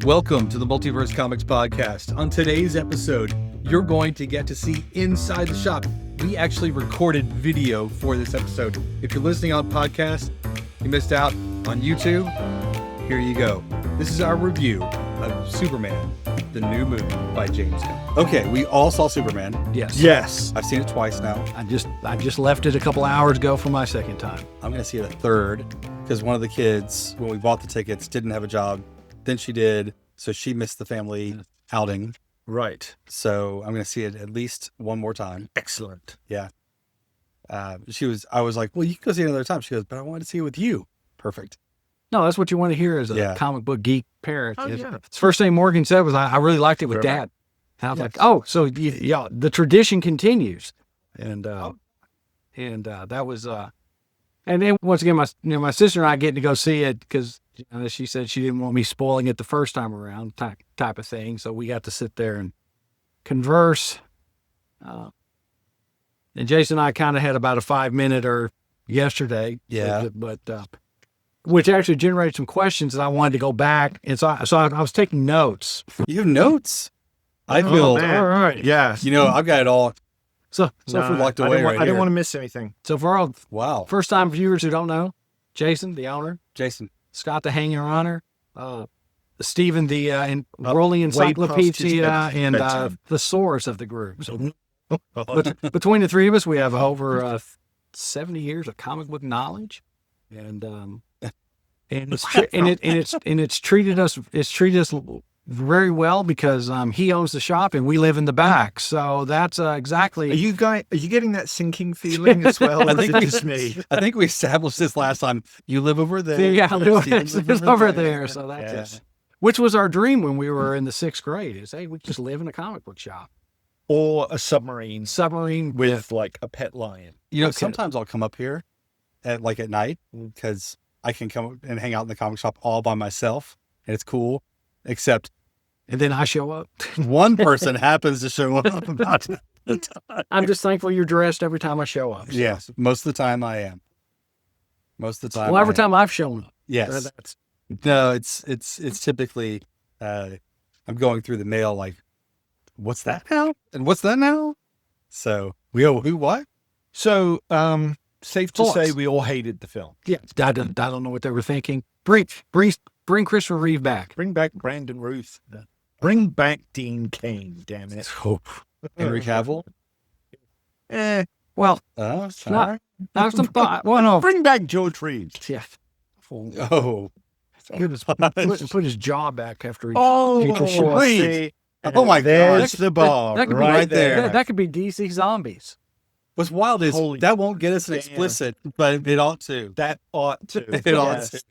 Welcome to the Multiverse Comics podcast. On today's episode, you're going to get to see inside the shop. We actually recorded video for this episode. If you're listening on podcast, you missed out. On YouTube, here you go. This is our review of Superman, the new movie by James Gunn. Okay, we all saw Superman. Yes. I've seen it twice now. I just left it a couple hours ago for my second time. I'm going to see it a third because one of the kids, when we bought the tickets, didn't have a job. Then she did, so she missed the family outing. Right. So I'm going to see it at least one more time. Excellent. Yeah. I was like, well, you can go see it another time. She goes, but I wanted to see it with you. Perfect. No, that's what you want to hear as a comic book geek parent. Oh, The first thing Morgan said was, I really liked it with Dad. And I was like, oh, so the tradition continues. And that was, and then once again, my sister and I getting to go see it because she said she didn't want me spoiling it the first time around type of thing. So we got to sit there and converse. And Jason and I kind of had about a 5-minute yesterday. Yeah. But which actually generated some questions that I wanted to go back. And so I was taking notes. You have notes? I feel, all right. Yeah. I've got it all. So locked away I didn't want to miss anything. So for all first time viewers who don't know, Jason, the owner, Scott, the hanger honor, Stephen, the rolling encyclopedia, and the source of the group. So between the three of us, we have over 70 years of comic book knowledge, and it's treated us very well because he owns the shop and we live in the back. So that's exactly. Are you getting that sinking feeling as well? I think it's me. I think we established this last time. You live over there. Yeah, I live over there. So that's it. Which was our dream when we were in the 6th grade. Is hey, we just live in a comic book shop Or a submarine with like a pet lion. Sometimes I'll come up here at night because I can come and hang out in the comic shop all by myself and it's cool. Except, and then I show up. One person happens to show up about the time. I'm just thankful you're dressed every time I show up. So. Yes, most of the time I am. Most of the time. Well, every time I've shown up. Yes. No, it's typically I'm going through the mail like, what's that now? And what's that now? So who what? So safe to say we all hated the film. Yeah, I don't know what they were thinking. Bring Christopher Reeve back. Bring back Brandon Ruth. Bring back Dean Cain, damn it. Henry Cavill? Well, sorry. Not some thought. Well, no. Bring back George Reeves. Yeah. Oh. Put his jaw back after he please. Oh my God. There's the bar that could right be, there. That could be DC Zombies. What's wild is that won't get us an explicit, but it ought to. That ought to. It ought to.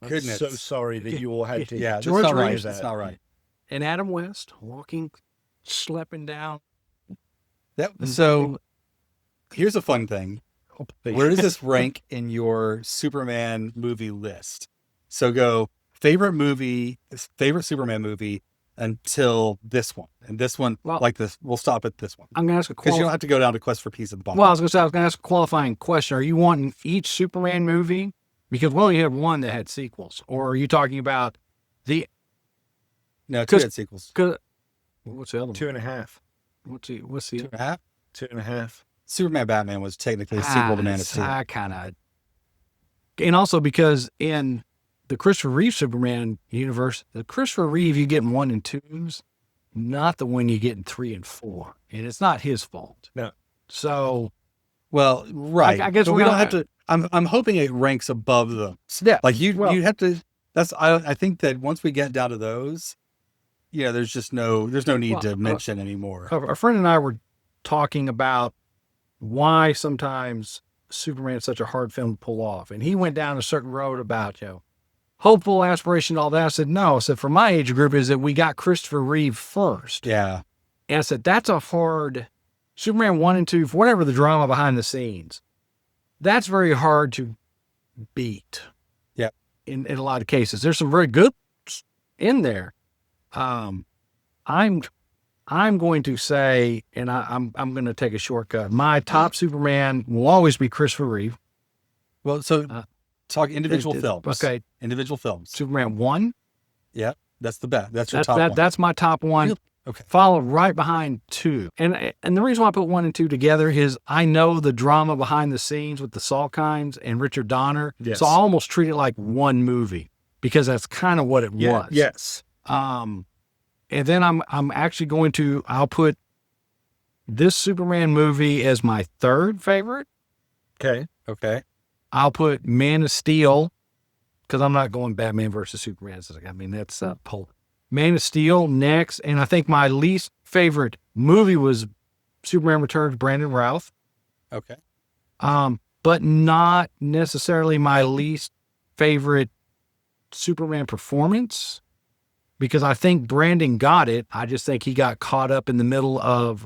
Goodness. I'm so sorry that you all had to. Yeah, George Reeves. That's not right. And Adam West schlepping down. So here's a fun thing. Where does this rank in your Superman movie list? So go favorite Superman movie until this one. And this one, we'll stop at this one. I'm going to ask because you don't have to go down to Quest for Peace at the bottom. Well, I was going to ask a qualifying question. Are you wanting each Superman movie? Because we only had one that had sequels. Or are you talking about No, 2 had sequels. What's the other one? 2.5. What's the 2.5? 2.5. Superman Batman was technically a sequel to Man of Steel. And also because in the Christopher Reeve Superman universe, the Christopher Reeve you get in 1 and 2s, not the one you get in 3 and 4. And it's not his fault. No. So, well, right. I guess we don't have to. I'm hoping it ranks above them. Yeah. Like you have to. I think that once we get down to those, there's no need to mention anymore. A friend and I were talking about why sometimes Superman is such a hard film to pull off, and he went down a certain road about hopeful aspiration, all that. I said no. I said for my age group is that we got Christopher Reeve first. Yeah. And I said that's a hard Superman 1 and 2 for whatever the drama behind the scenes. That's very hard to beat. Yeah. In a lot of cases. There's some very good in there. I'm going to say, and I'm going to take a shortcut. My top Superman will always be Christopher Reeve. Well, so talk individual films. Okay. Individual films. Superman 1. Yeah. That's the best. That's your top one. That's my top one. Really? Okay. Followed right behind 2. And the reason why I put 1 and 2 together is I know the drama behind the scenes with the Salkinds and Richard Donner. Yes. So I almost treat it like one movie because that's kind of what it was. Yes. And then I'm actually I'll put this Superman movie as my 3rd favorite. Okay. I'll put Man of Steel because I'm not going Batman versus Superman. I mean, that's Man of Steel next. And I think my least favorite movie was Superman Returns, Brandon Routh. Okay. But not necessarily my least favorite Superman performance because I think Brandon got it. I just think he got caught up in the middle of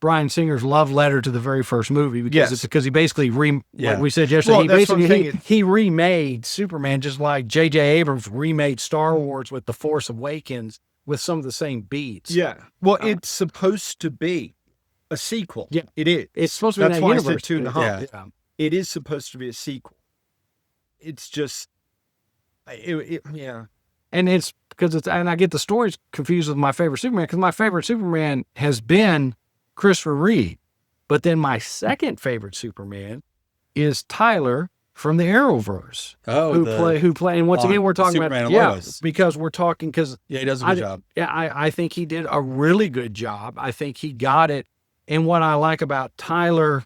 Bryan Singer's love letter to the very first movie because he basically like we said yesterday, he remade Superman just like J.J. Abrams remade Star Wars with The Force Awakens with some of the same beats. Yeah. Well, it's supposed to be a sequel. Yeah, it is. It's supposed to be That's in that why universe. I said 2.5. Yeah. It is supposed to be a sequel. It's just, yeah. And it's because and I get the stories confused with my favorite Superman because my favorite Superman has been Christopher Reeve. But then my second favorite Superman is Tyler from the Arrowverse. Who play and once again we're talking Superman about because we're talking because he does a good job. Yeah, I think he did a really good job. I think he got it. And what I like about Tyler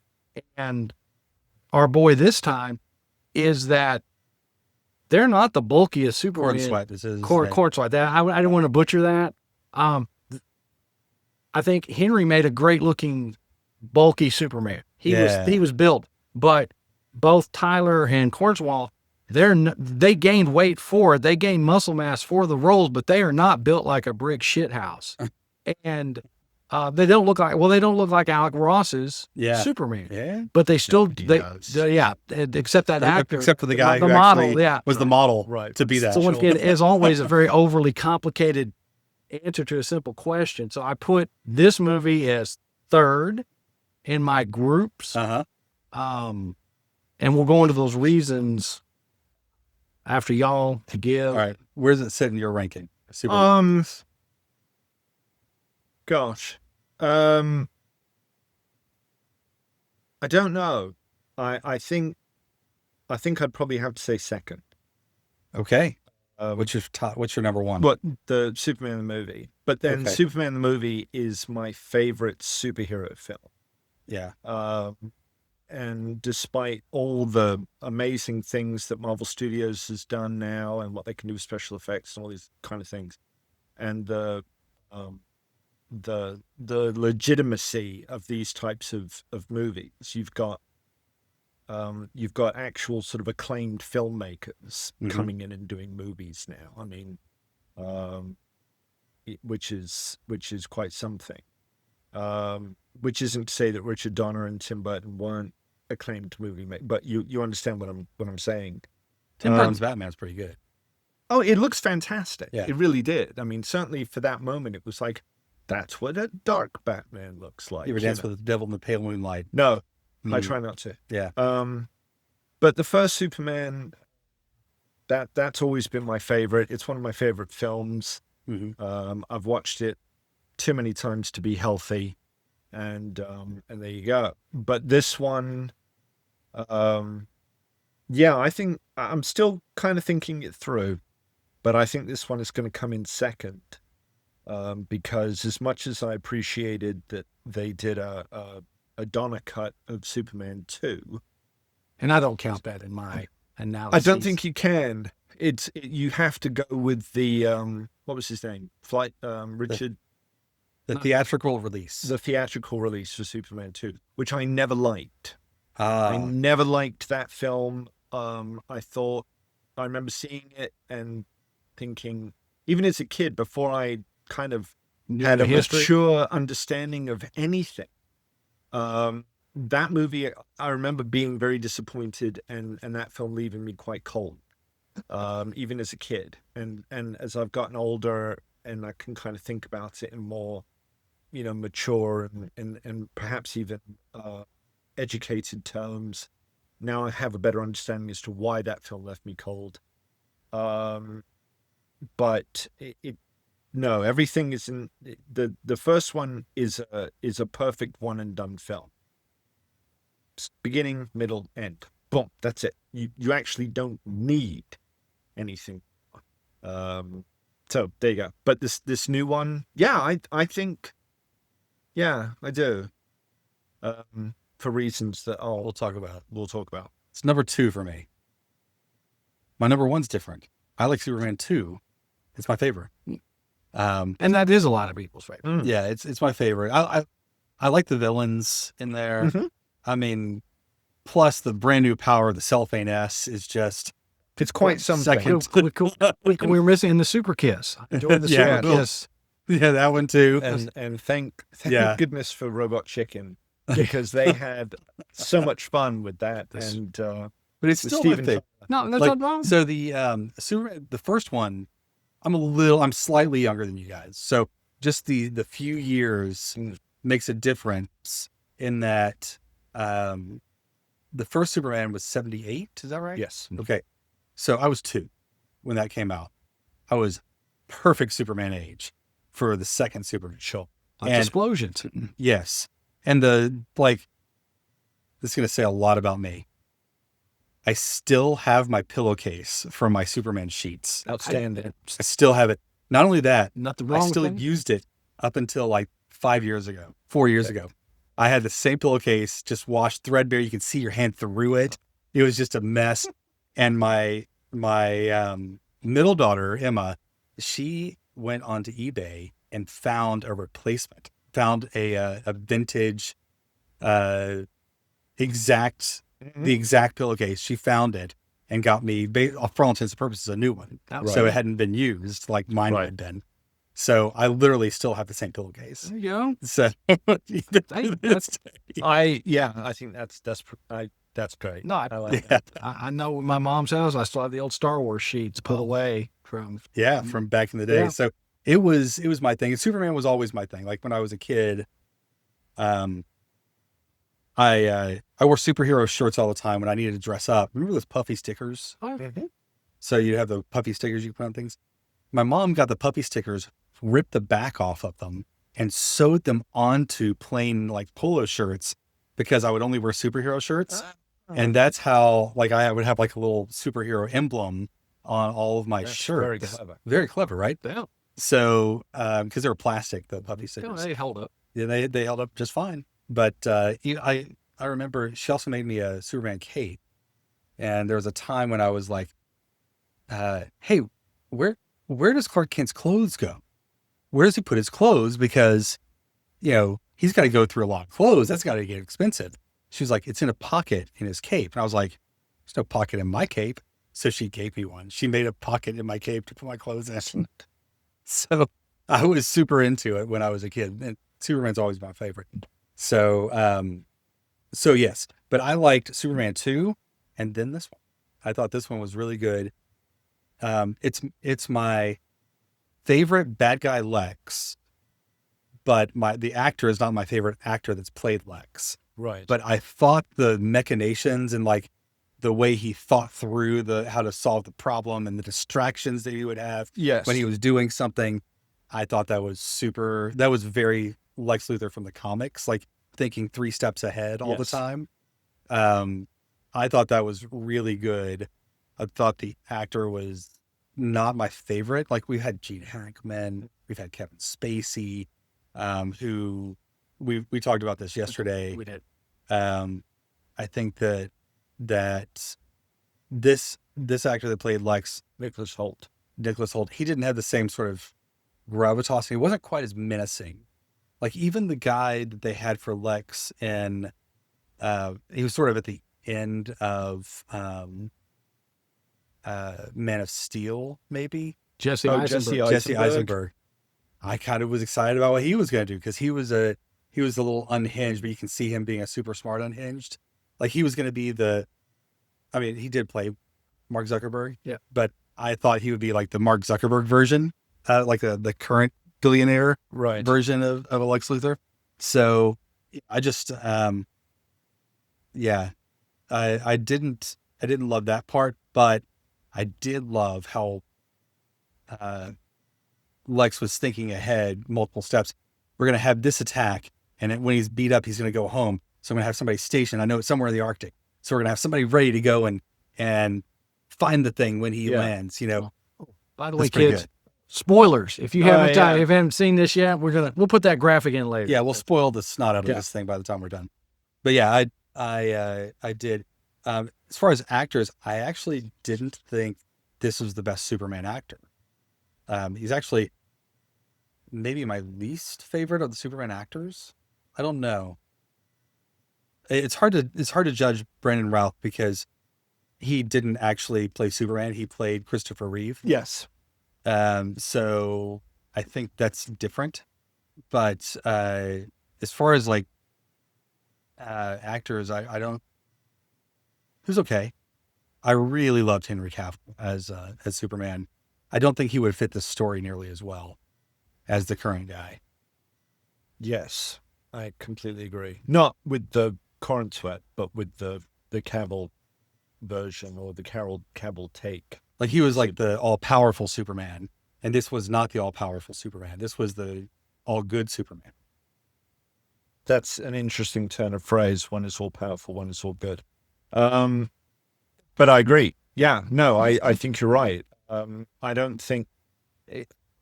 and our boy this time is that they're not the bulkiest Superman. Cornswipe. I didn't want to butcher that. I think Henry made a great looking, bulky Superman. He was built, but both Tyler and Cornswall, they gained weight for it. They gained muscle mass for the roles, but they are not built like a brick shit house. And they don't look like Alec Ross's Superman. Yeah, but they still except that actor, except for the guy the who model, was the model to be that. So once again, as always, a very overly complicated answer to a simple question. So I put this movie as 3rd in my groups. And we'll go into those reasons after y'all to give. All right. Where does it sit in your ranking? Gosh. I don't know. I think I'd probably have to say 2nd. Okay. What's your number 1? What, the Superman the movie? But then Superman the movie is my favorite superhero film. Yeah. And despite all the amazing things that Marvel Studios has done now and what they can do with special effects and all these kind of things, and the legitimacy of these types of movies, you've got actual sort of acclaimed filmmakers coming in and doing movies now. I mean, which is quite something. Which isn't to say that Richard Donner and Tim Burton weren't acclaimed movie makers, but you understand what I'm saying. Tim Burton's Batman's pretty good. Oh, it looks fantastic. Yeah. It really did. I mean, certainly for that moment, it was like, that's what a dark Batman looks like. You ever dance with the devil in the pale moonlight? No, I try not to. Yeah. But the first Superman, that's always been my favorite. It's one of my favorite films. I've watched it too many times to be healthy, and there you go. But this one, I think I'm still kind of thinking it through, but I think this one is going to come in 2nd, because as much as I appreciated that they did a Donner cut of Superman 2, and I don't count that in my analysis. I don't think you can. You have to go with the what was his name? Richard. The theatrical release. The theatrical release for Superman 2, which I never liked. I never liked that film. I remember seeing it and thinking, even as a kid, before I kind of had a mature understanding of anything, that movie, I remember being very disappointed and that film leaving me quite cold, even as a kid. And as I've gotten older and I can kind of think about it in more, mature and perhaps even educated terms, now I have a better understanding as to why that film left me cold. but no, everything is in the first one is a perfect one and done film. Beginning, middle, end. Boom, that's it. You actually don't need anything. So there you go. But this new one, yeah, I think, yeah, I do. For reasons that We'll talk about. we'll talk about. It's number 2 for me. My number 1's different. I like Superman 2. It's my favorite. And that is a lot of people's favorite. Yeah, it's my favorite. I like the villains in there. Mhm. I mean, plus the brand new power of the Cellophane S is just It's quite something. second. We're missing the Super Kiss. Enjoy the Yeah, Super cool. Kiss. Yeah, that one too. And thank Yeah. goodness for Robot Chicken, because they had so much fun with that. And But it's with still my Stephen favorite. No, that's Like, not wrong. so the first one, I'm slightly younger than you guys. So just the few years makes a difference in that the first Superman was 78. Is that right? Yes. Okay. So I was 2 when that came out. I was perfect Superman age for the second Superman show. Like and- explosions. Yes. And this is going to say a lot about me. I still have my pillowcase from my Superman sheets. Outstanding. I still have it. Not only that, Nothing I wrong still with that. used it up until like 4 years ago. I had the same pillowcase, just washed threadbare. You could see your hand through it. It was just a mess. And my middle daughter, Emma, she went onto eBay and found a replacement, found a vintage, the exact pillowcase. She found it and got me, for all intents and purposes, a new one. Right. So it hadn't been used like mine had been. So I literally still have the same pillowcase. There you go. So I think that's great. No, I like yeah, I know in my mom's house, I still have the old Star Wars sheets put away from. yeah, from back in the day. Yeah. So it was my thing. And Superman was always my thing. Like when I was a kid, I wore superhero shirts all the time when I needed to dress up. Remember those puffy stickers? Mhm. So you have the puffy stickers you put on things. My mom got the puffy stickers, ripped the back off of them, and sewed them onto plain like polo shirts because I would only wear superhero shirts. And that's how like I would have like a little superhero emblem on all of my That's shirts. very clever. Very clever, right? Yeah. So, because they were plastic, the puffy You know, stickers. they held up. Yeah, they held up just fine. But I remember she also made me a Superman cape, and there was a time when I was like, "Hey, where does Clark Kent's clothes go? Where does he put his clothes? Because he's got to go through a lot of clothes. That's got to get expensive." She was like, "It's in a pocket in his cape," and I was like, "There's no pocket in my cape." So she gave me one. She made a pocket in my cape to put my clothes in. So I was super into it when I was a kid, and Superman's always my favorite. So, yes, but I liked Superman 2 and then this one. I thought this one was really good. It's my favorite bad guy Lex, but the actor is not my favorite actor that's played Lex. Right. But I thought the machinations and like the way he thought through how to solve the problem and the distractions that he would have yes. when he was doing something, I thought that was very Lex Luthor from the comics, like thinking 3 steps ahead all the Yes. time. I thought that was really good. I thought the actor was not my favorite. Like we had Gene Hackman, we've had Kevin Spacey, who we talked about this yesterday. We did. I think that this actor that played Lex, Nicholas Holt, he didn't have the same sort of gravitas. He wasn't quite as menacing. Like even the guy that they had for Lex he was sort of at the end of Man of Steel, maybe. Jesse Jesse Eisenberg. Jesse Eisenberg. I kind of was excited about what he was going to do because he was a little unhinged, but you can see him being a super smart unhinged. Like he was going to be he did play Mark Zuckerberg. Yeah. But I thought he would be like the Mark Zuckerberg version, like the current billionaire right? version of a Lex Luthor. So I just, I didn't love that part, but I did love how Lex was thinking ahead multiple steps. We're going to have this attack, and then when he's beat up, he's going to go home. So I'm going to have somebody stationed. I know it's somewhere in the Arctic. So we're going to have somebody ready to go and find the thing when he lands, you know. By the way, kids, spoilers. If you haven't if you haven't seen this yet, we'll put that graphic in later. Yeah, we'll spoil the snot out of this thing by the time we're done. But yeah, I did. As far as actors, I actually didn't think this was the best Superman actor. He's actually maybe my least favorite of the Superman actors. I don't know. It's hard to judge Brandon Routh because he didn't actually play Superman. He played Christopher Reeve. Yes. So I think that's different. But as far as like actors, I don't. He was okay. I really loved Henry Cavill as Superman. I don't think he would fit the story nearly as well as the current guy. Yes, I completely agree. Not with the current sweat, but with the Cavill version or the Cavill take. Like he was like the all-powerful Superman, and this was not the all-powerful Superman. This was the all-good Superman. That's an interesting turn of phrase. One is all-powerful, one is all-good. But I agree. Yeah, no, I think you're right. I don't think.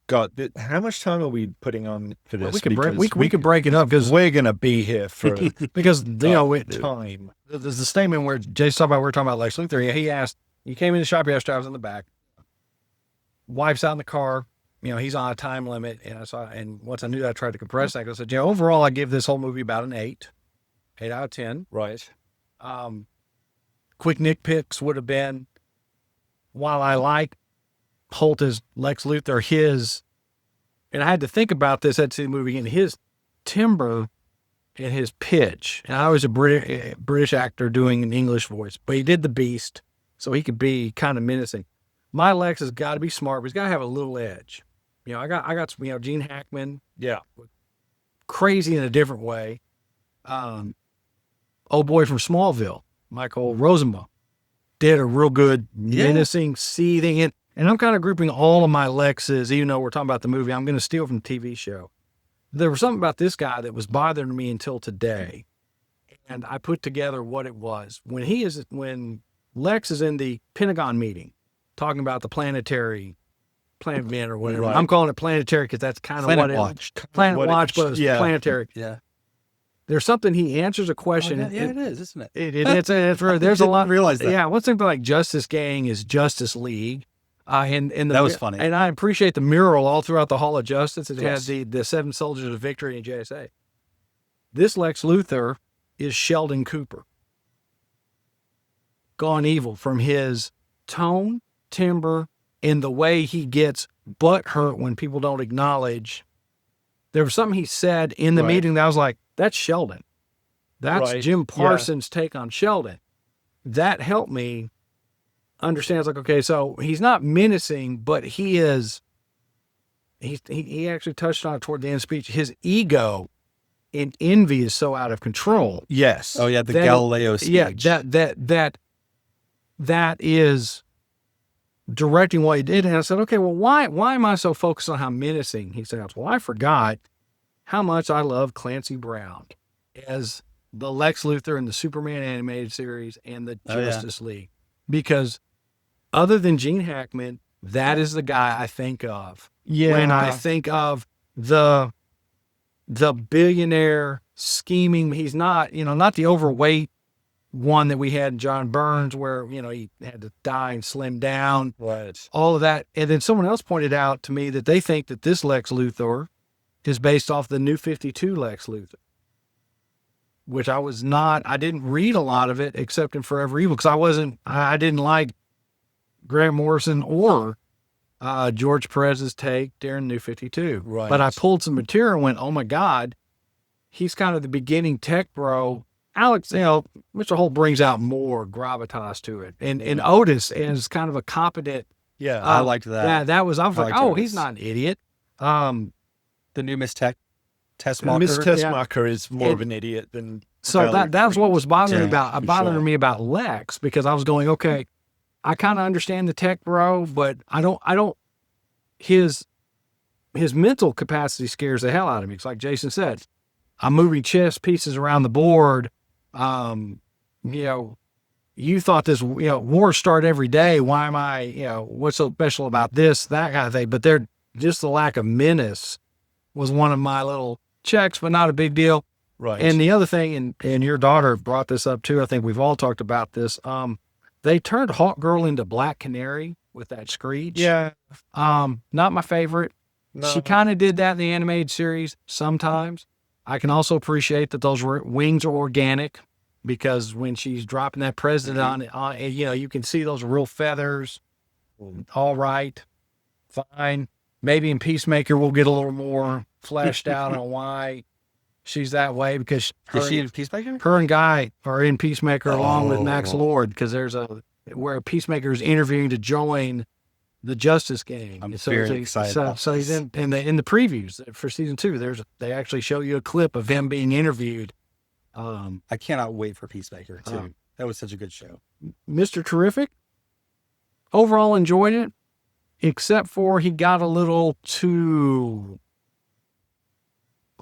God, how much time are we putting on for this? Well, we could break it up because we're gonna be here for because you know time. There's the statement where Jay's talking about. We're talking about Lex Luthor. He asked. He came in the shop yesterday. I was in the back. Wife's out in the car. You know, he's on a time limit, and once I knew that, I tried to compress that. I said, yeah, overall, I give this whole movie about an 8 out of 10. Right. Quick nitpicks would have been, while I like Holt as Lex Luthor, and I had to think about this at the movie again, his timbre and his pitch. And I was a British actor doing an English voice, but he did the Beast, so he could be kind of menacing. My Lex has got to be smart, but he's got to have a little edge. You know, I got you know, Gene Hackman. Yeah. Crazy in a different way. Old boy from Smallville, Michael Rosenbaum, did a real good menacing, seething, and I'm kind of grouping all of my Lexes, even though we're talking about the movie, I'm going to steal from the TV show. There was something about this guy that was bothering me until today. And I put together what it was. When Lex is in the Pentagon meeting, talking about the Planet Man or whatever. Right. I'm calling it planetary because that's kind of what it is. Planet Watch, but it's planetary. Yeah. There's something, he answers a question. It is, isn't it? It's there's a lot. Realize that. Yeah, what's something like Justice Gang is Justice League. And that was funny. And I appreciate the mural all throughout the Hall of Justice. It has the 7 Soldiers of Victory and JSA. This Lex Luthor is Sheldon Cooper. Gone evil from his tone, timbre, and the way he gets butthurt when people don't acknowledge. There was something he said in the meeting that I was like, that's Sheldon. That's Jim Parsons' take on Sheldon. That helped me understand. It's like, okay, so he's not menacing, but he actually touched on it toward the end of the speech. His ego and envy is so out of control. Yes. Oh yeah, the Galileo speech. Yeah, that is directing what he did. And I said, okay, well, why am I so focused on how menacing he sounds? Well, I forgot how much I love Clancy Brown as the Lex Luthor in the Superman animated series and the Justice League. Because other than Gene Hackman, that is the guy I think of. Yeah. When I think of the billionaire scheming, he's not, not the overweight one that we had in John Burns where, he had to die and slim down. Right. All of that. And then someone else pointed out to me that they think that this Lex Luthor is based off the New 52 Lex Luthor, which I didn't read a lot of it except in Forever Evil because I didn't like Grant Morrison or George Perez's take during New 52. Right. But I pulled some material and went, oh my God, he's kind of the beginning tech bro. Alex, Mr. Holt brings out more gravitas to it. And Otis is kind of a competent. Yeah, I liked that. I was like, oh, Otis. He's not an idiot. The new Miss Tessmacher. Miss Tessmacher is more of an idiot than. So that's what was bothering me about Lex, because I was going, okay, I kind of understand the tech bro, but I don't his mental capacity scares the hell out of me. It's like Jason said, I'm moving chess pieces around the board. You thought this, wars start every day. Why am I, what's so special about this, that kind of thing. But just the lack of menace was one of my little checks, but not a big deal. Right. And the other thing, and your daughter brought this up too, I think we've all talked about this. They turned Hawk Girl into Black Canary with that Screech. Yeah. Not my favorite. No. She kind of did that in the animated series sometimes. I can also appreciate that those wings are organic, because when she's dropping that president on, you can see those real feathers. All right, fine. Maybe in Peacemaker we'll get a little more fleshed out on why she's that way, because Is she in Peacemaker? her and Guy are in Peacemaker along with Max Lord, because there's where Peacemaker is interviewing to join the Justice Gang. I'm very excited. So he's in the previews for season 2. They actually show you a clip of him being interviewed. I cannot wait for Peacemaker too. That was such a good show. Mr. Terrific, overall enjoyed it, except for he got a little too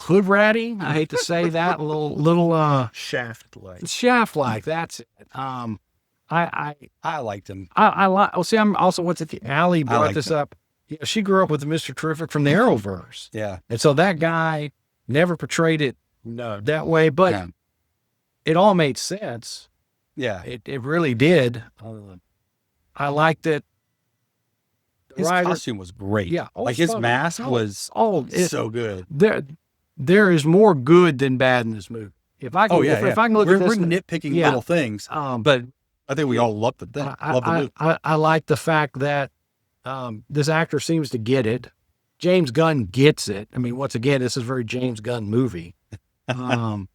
hood ratty. I hate to say that. a little Shaft-like. That's it. I liked him. I like. Well, see, I'm also Allie brought this up. She grew up with Mr. Terrific from the Arrowverse. Yeah, and so that guy never portrayed it that way, but it all made sense. Yeah, it really did. I liked it. His costume was great. Yeah, his mask was so good. There is more good than bad in this movie. If I can, if I can look at this, we're nitpicking little things, but I think we all love the thing. I like the fact that this actor seems to get it. James Gunn gets it. I mean, once again, this is a very James Gunn movie. And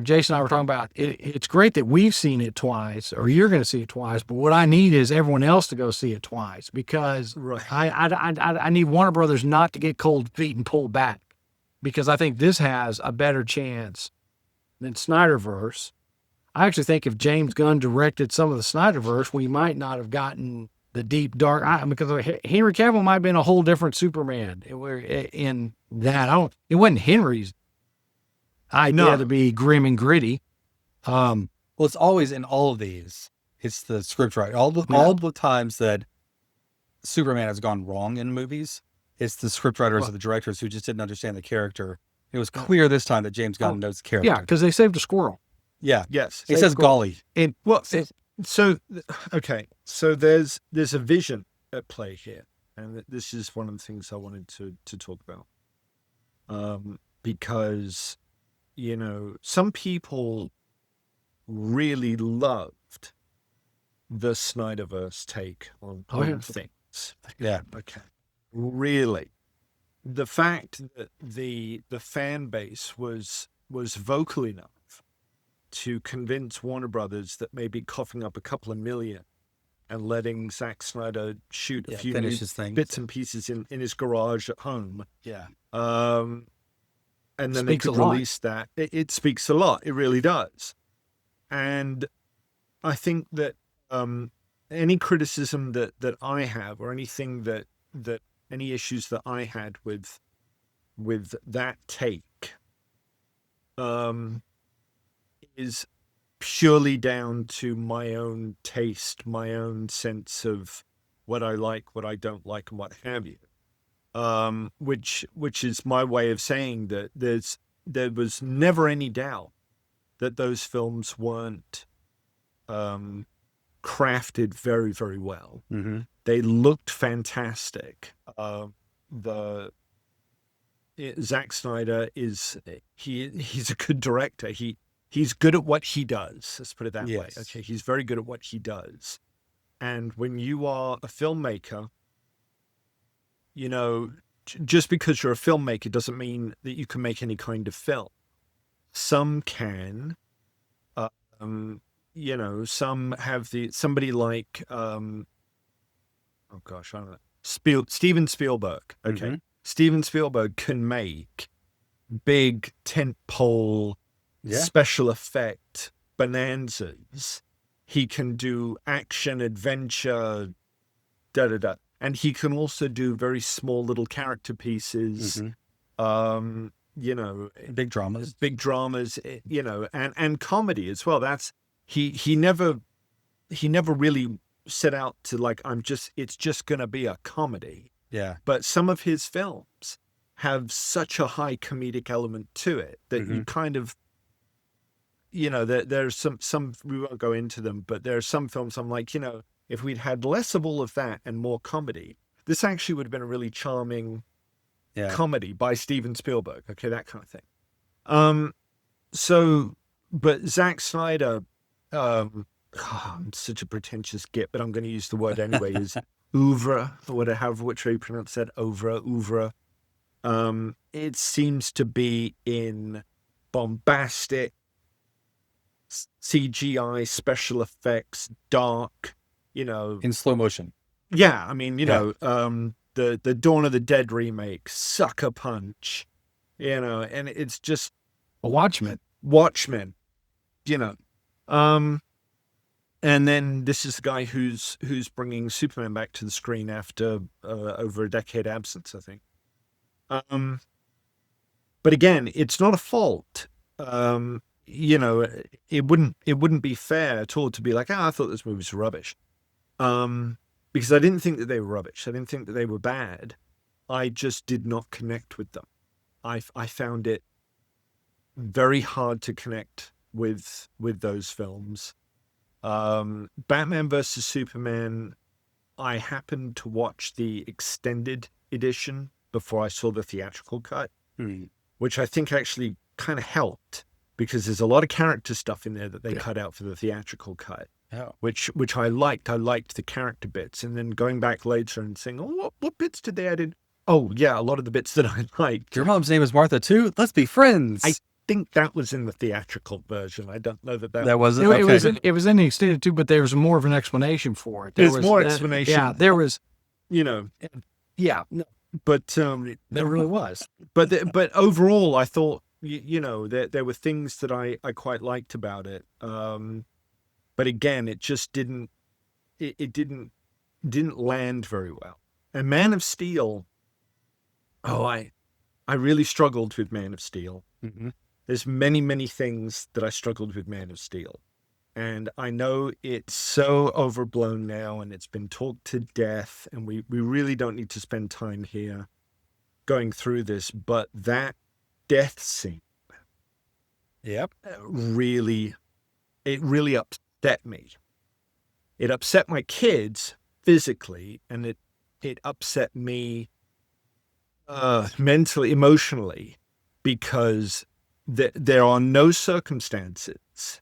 Jason and I were talking about it. It's great that we've seen it twice, or you're going to see it twice. But what I need is everyone else to go see it twice, because I need Warner Brothers not to get cold feet and pull back, because I think this has a better chance than Snyderverse. I actually think if James Gunn directed some of the Snyderverse, we might not have gotten the deep dark, because Henry Cavill might have been a whole different Superman. In that, it wasn't Henry's idea to be grim and gritty. Well, it's always in all of these. It's the scriptwriter. All the times that Superman has gone wrong in movies, it's the scriptwriters or the directors who just didn't understand the character. It was clear this time that James Gunn knows the character. Yeah, because they saved a squirrel. Yeah. Yes. It says golly. So there's a vision at play here, and this is one of the things I wanted to talk about, because some people really loved the Snyderverse take on things. Yeah. Okay. Really, the fact that the fan base was vocal enough to convince Warner Brothers that maybe coughing up a couple of million and letting Zack Snyder shoot a few bits and pieces in his garage at home. Yeah. And then they could release that. It speaks a lot. It really does. And I think that any criticism that I have, or anything that any issues that I had with that take, is purely down to my own taste, my own sense of what I like, what I don't like, and what have you. Which is my way of saying that there was never any doubt that those films weren't crafted very, very well. Mm-hmm. They looked fantastic. Zack Snyder he's a good director. He's good at what he does. Let's put it that way. Okay, he's very good at what he does. And when you are a filmmaker, just because you're a filmmaker doesn't mean that you can make any kind of film. Some can, some have somebody like, I don't know, Steven Spielberg. Okay. Mm-hmm. Steven Spielberg can make big tentpole special effect bonanzas. He can do action, adventure, and he can also do very small little character pieces. You know, Big dramas, you know, and comedy as well. That's he never really set out to like, it's just going to be a comedy. Yeah. But some of his films have such a high comedic element to it that you kind of, you know, there's some, we won't go into them, but there are some films I'm like, you know, if we'd had less of all of that and more comedy, this actually would have been a really charming comedy by Steven Spielberg. Okay, that kind of thing. But Zack Snyder, I'm such a pretentious git, but I'm going to use the word anyway, is oeuvre, or whatever, which way you pronounce that, oeuvre. It seems to be in bombastic CGI, special effects, dark, you know. In slow motion. Yeah, I mean, you know, the Dawn of the Dead remake, Sucker Punch, you know, and it's just... Watchmen, you know. And then this is the guy who's bringing Superman back to the screen after over a decade absence, I think. But again, it's not a fault. You know, it wouldn't be fair at all to be like, I thought this movie was rubbish. Because I didn't think that they were rubbish. I didn't think that they were bad. I just did not connect with them. I found it very hard to connect with those films. Batman versus Superman, I happened to watch the extended edition before I saw the theatrical cut, which I think actually kind of helped, because there's a lot of character stuff in there that they cut out for the theatrical cut, which I liked. I liked the character bits, and then going back later and saying, oh, what bits did they add in? Oh, yeah, a lot of the bits that I liked. Your mom's name is Martha too? Let's be friends. I think that was in the theatrical version. I don't know that wasn't. It was in the extended too, but there was more of an explanation for it. There's more explanation. Yeah, there was. You know. Yeah, no, but there really was. But overall, I thought, you know, there were things that I quite liked about it. But again, it just didn't land very well. And Man of Steel. I really struggled with Man of Steel. There's many things that I struggled with Man of Steel. And I know it's so overblown now and it's been talked to death, and we really don't need to spend time here going through this, but that death scene really upset me. It upset my kids physically, and it upset me mentally, emotionally, because there are no circumstances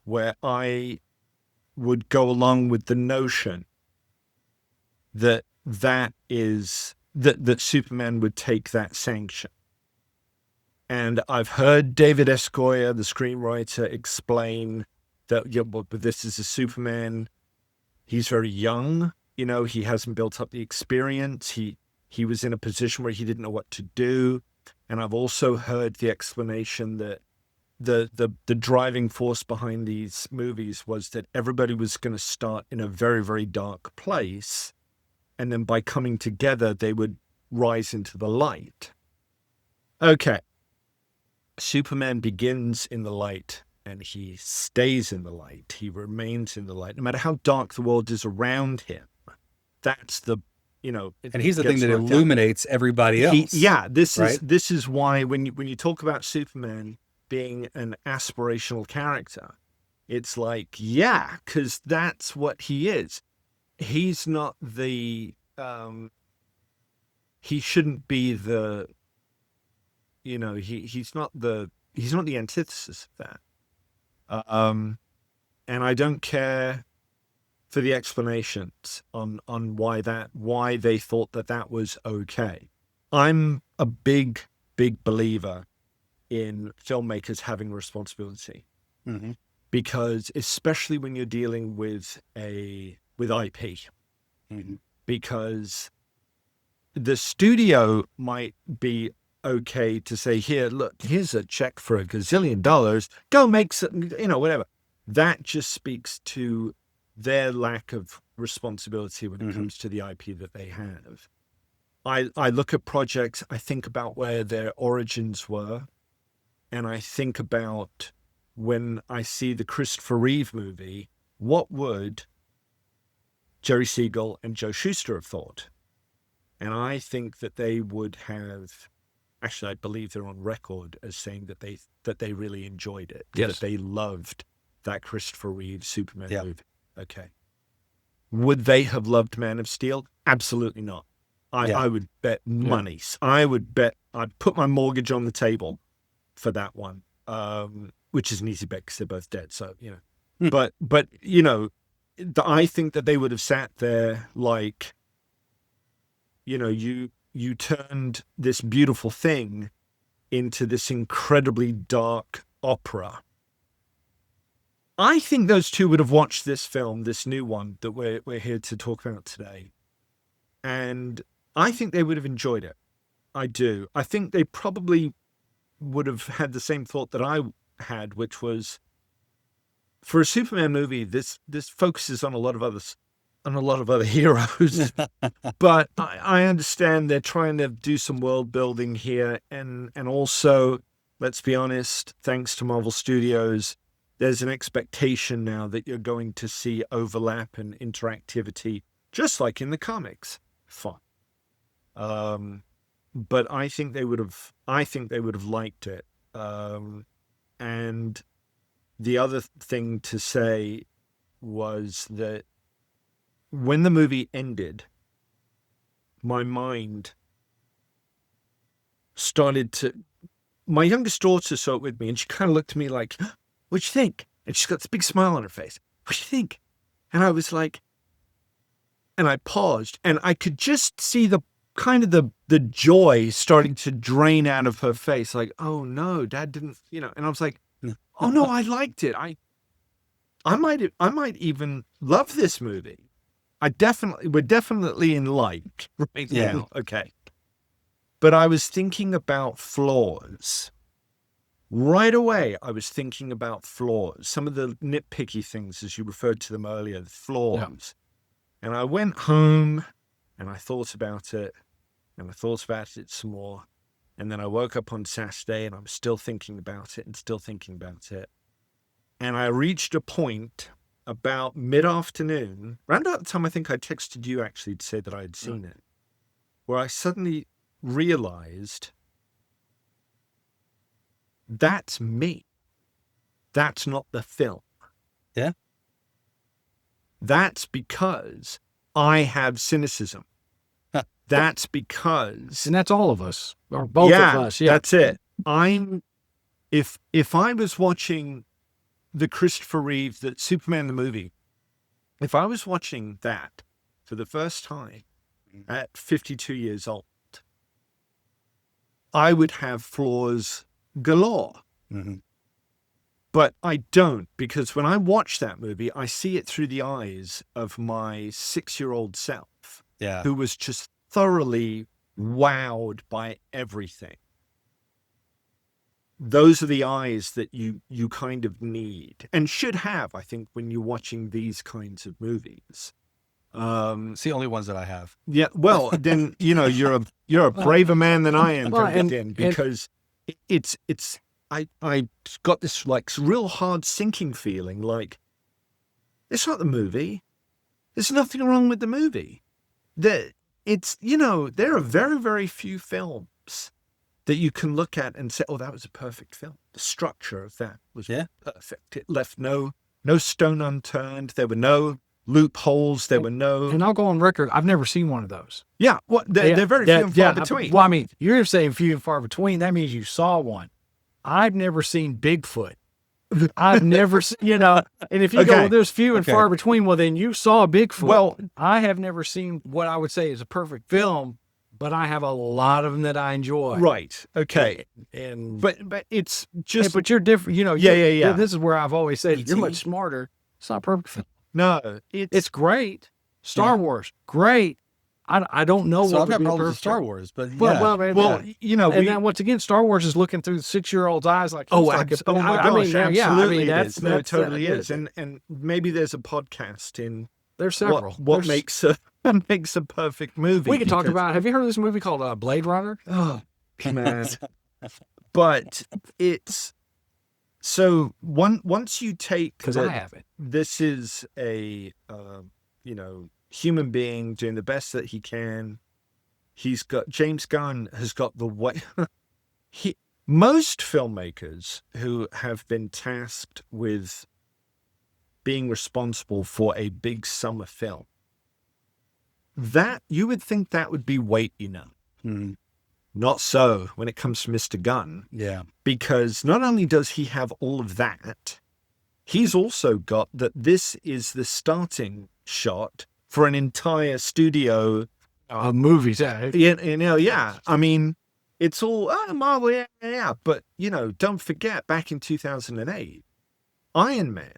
where I would go along with the notion that Superman would take that sanction. And I've heard David S. Goyer, the screenwriter, explain that, but this is a Superman. He's very young. You know, he hasn't built up the experience. He was in a position where he didn't know what to do. And I've also heard the explanation that the driving force behind these movies was that everybody was going to start in a very, very dark place. And then by coming together, they would rise into the light. Okay. Superman begins in the light and he stays in the light. He remains in the light. No matter how dark the world is around him, that's the, you know. And he's the thing that illuminates everybody else. This is why when you talk about Superman being an aspirational character, it's like, yeah, because that's what he is. He's not the, he shouldn't be the, you know, he's not the antithesis of that. And I don't care for the explanations on why they thought that was okay. I'm a big believer in filmmakers having responsibility, because especially when you're dealing with IP, because the studio might be okay to say, here, look, here's a check for $1 gazillion, go make some, you know, whatever. That just speaks to their lack of responsibility when it comes to the IP that they have. I look at projects, I think about where their origins were, and I think about when I see the Christopher Reeve movie, what would Jerry Siegel and Joe Shuster have thought? And I think that they would have, actually, I believe they're on record as saying that they really enjoyed it, that they loved that Christopher Reeve Superman movie. Okay. Would they have loved Man of Steel? Absolutely not. I would bet money. I'd put my mortgage on the table for that one, which is an easy bet because they're both dead. So, but I think that they would have sat there like, you turned this beautiful thing into this incredibly dark opera. I think those two would have watched this film, this new one that we're here to talk about today, and I think they would have enjoyed it. I do. I think they probably would have had the same thought that I had, which was, for a Superman movie, this focuses on a lot of other heroes, but I understand they're trying to do some world building here, and also, let's be honest, thanks to Marvel Studios, there's an expectation now that you're going to see overlap and interactivity, just like in the comics. Fine. But I think they would have liked it. And the other thing to say was that when the movie ended, my mind started to, my youngest daughter saw it with me and she kind of looked at me like, what'd you think? And she's got this big smile on her face. What'd you think? And I was like, and I paused and I could just see the joy starting to drain out of her face. Like, oh no, Dad didn't, and I was like, oh no, I liked it. I might even love this movie. We're definitely in like right now. Okay. But I was thinking about flaws. Right away, I was thinking about flaws. Some of the nitpicky things, as you referred to them earlier, the flaws. Yeah. And I went home and I thought about it. And I thought about it some more. And then I woke up on Saturday and I was still thinking about it and still thinking about it. And I reached a point about mid-afternoon, around about the time I think I texted you actually to say that I had seen it, where I suddenly realized that's me. That's not the film. Yeah. That's because I have cynicism. That's because, and that's all of us, or both of us. Yeah, that's it. If I was watching the Christopher Reeve, the Superman the movie, if I was watching that for the first time at 52 years old, I would have flaws galore. Mm-hmm. But I don't, because when I watch that movie, I see it through the eyes of my 6-year-old self, who was just thoroughly wowed by everything. Those are the eyes that you kind of need and should have, I think, when you're watching these kinds of movies. It's the only ones that I have. Yeah, well, then you're a braver man than I am, because I got this like real hard sinking feeling, like it's not the movie. There's nothing wrong with the movie. There are very, very few films that you can look at and say, oh, that was a perfect film. The structure of that was perfect. It left no stone unturned. There were no loopholes. There were no... And I'll go on record, I've never seen one of those. Yeah, well, they're very few and far between. Well, I mean, you're saying few and far between. That means you saw one. I've never seen Bigfoot. I've never seen, and if you go, well, there's few and far between, well, then you saw Bigfoot. Well, I have never seen what I would say is a perfect film, but I have a lot of them that I enjoy. Right. Okay. And but it's just, but you're different, Yeah. This is where I've always said you're much smarter. It's not a perfect film. No, it's great. Star Wars, great. I don't know so what I've got would be problems with perfect. Star Wars, but and then once again, Star Wars is looking through the 6-year-old's eyes like, oh my gosh, absolutely it totally is. And maybe there's a podcast in There's several. What makes a perfect movie? We could talk about. Have you heard of this movie called Blade Runner? Oh man! But it's so once you take, Because I haven't. This is a human being doing the best that he can. James Gunn has got the way. Most filmmakers who have been tasked with being responsible for a big summer film, that you would think that would be weight enough. Not so when it comes to Mr. Gunn. Yeah. Because not only does he have all of that, he's also got that this is the starting shot for an entire studio. Movies. Yeah. I mean, it's all, Marvel, yeah. But, don't forget, back in 2008, Iron Man,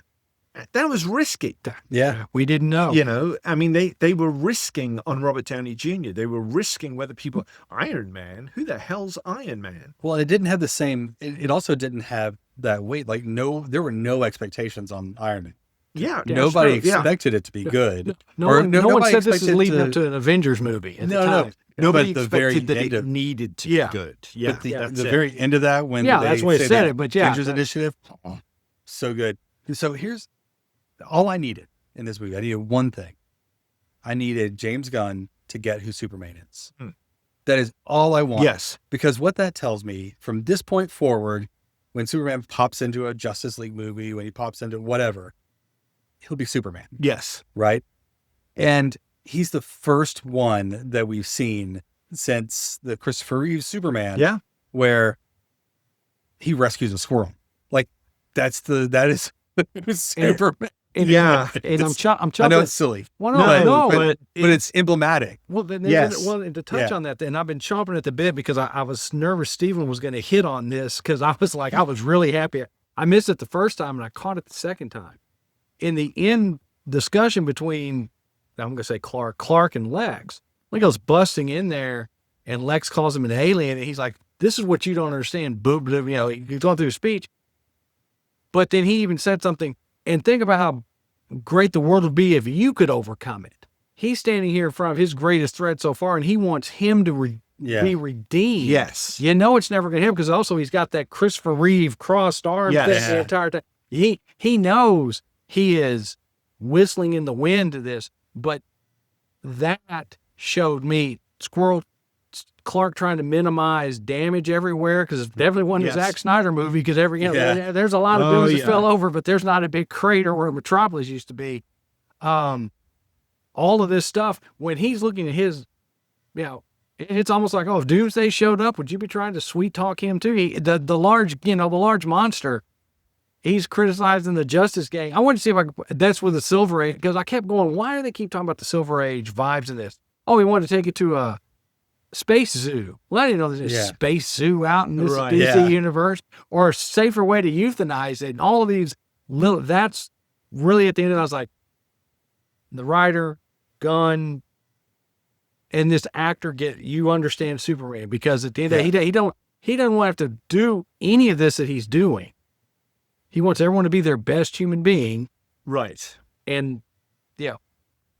that was risky. Yeah. We didn't know. I mean, they were risking on Robert Downey Jr. They were risking whether people, Iron Man, who the hell's Iron Man? Well, it didn't have the same, it also didn't have that weight. Like, there were no expectations on Iron Man. Yeah. Nobody expected it to be good. No one said this is leading up to an Avengers movie. No. Nobody But expected that it needed to be good. Yeah. But the very end of that, when that's why I said it. But yeah, Avengers Initiative, so good. So here's all I needed in this movie. I needed one thing. I needed James Gunn to get who Superman is. That is all I want. Yes. Because what that tells me from this point forward, when Superman pops into a Justice League movie, when he pops into whatever, he'll be Superman. Yes. Right. And he's the first one that we've seen since the Christopher Reeve Superman. Yeah. Where he rescues a squirrel. Like that is Superman. And I'm chuckling. I know it's silly. Well, but it's emblematic. Well, to touch Yeah. on that, and I've been chomping at the bit because I was nervous Stephen was going to hit on this because I was really happy. I missed it the first time and I caught it the second time. In the end discussion between, I'm going to say Clark and Lex, he goes busting in there and Lex calls him an alien and he's like, this is what you don't understand. He's going through his speech. But then he even said something, and think about how great the world would be if you could overcome it. He's standing here in front of his greatest threat so far, and he wants him to be redeemed. Yes. It's never going to happen because also he's got that Christopher Reeve crossed arm thing the entire time. He knows he is whistling in the wind to this, but that showed me Clark trying to minimize damage everywhere because it definitely wasn't a Zack Snyder movie because there's a lot of buildings that fell over, but there's not a big crater where Metropolis used to be. All of this stuff, when he's looking at his, it's almost like, if Doomsday showed up, would you be trying to sweet talk him too? The large monster, he's criticizing the Justice Gang. I wanted to see that's with the Silver Age, because I kept going, why do they keep talking about the Silver Age vibes in this? Oh, he wanted to take it to a space zoo. Well, I didn't know there's a space zoo out in this DC universe, or a safer way to euthanize it. And all of these that's really at the end of it, I was like, the writer, Gunn, and this actor you understand Superman, because at the end of the day, he doesn't want to have to do any of this that he's doing. He wants everyone to be their best human being. Right. And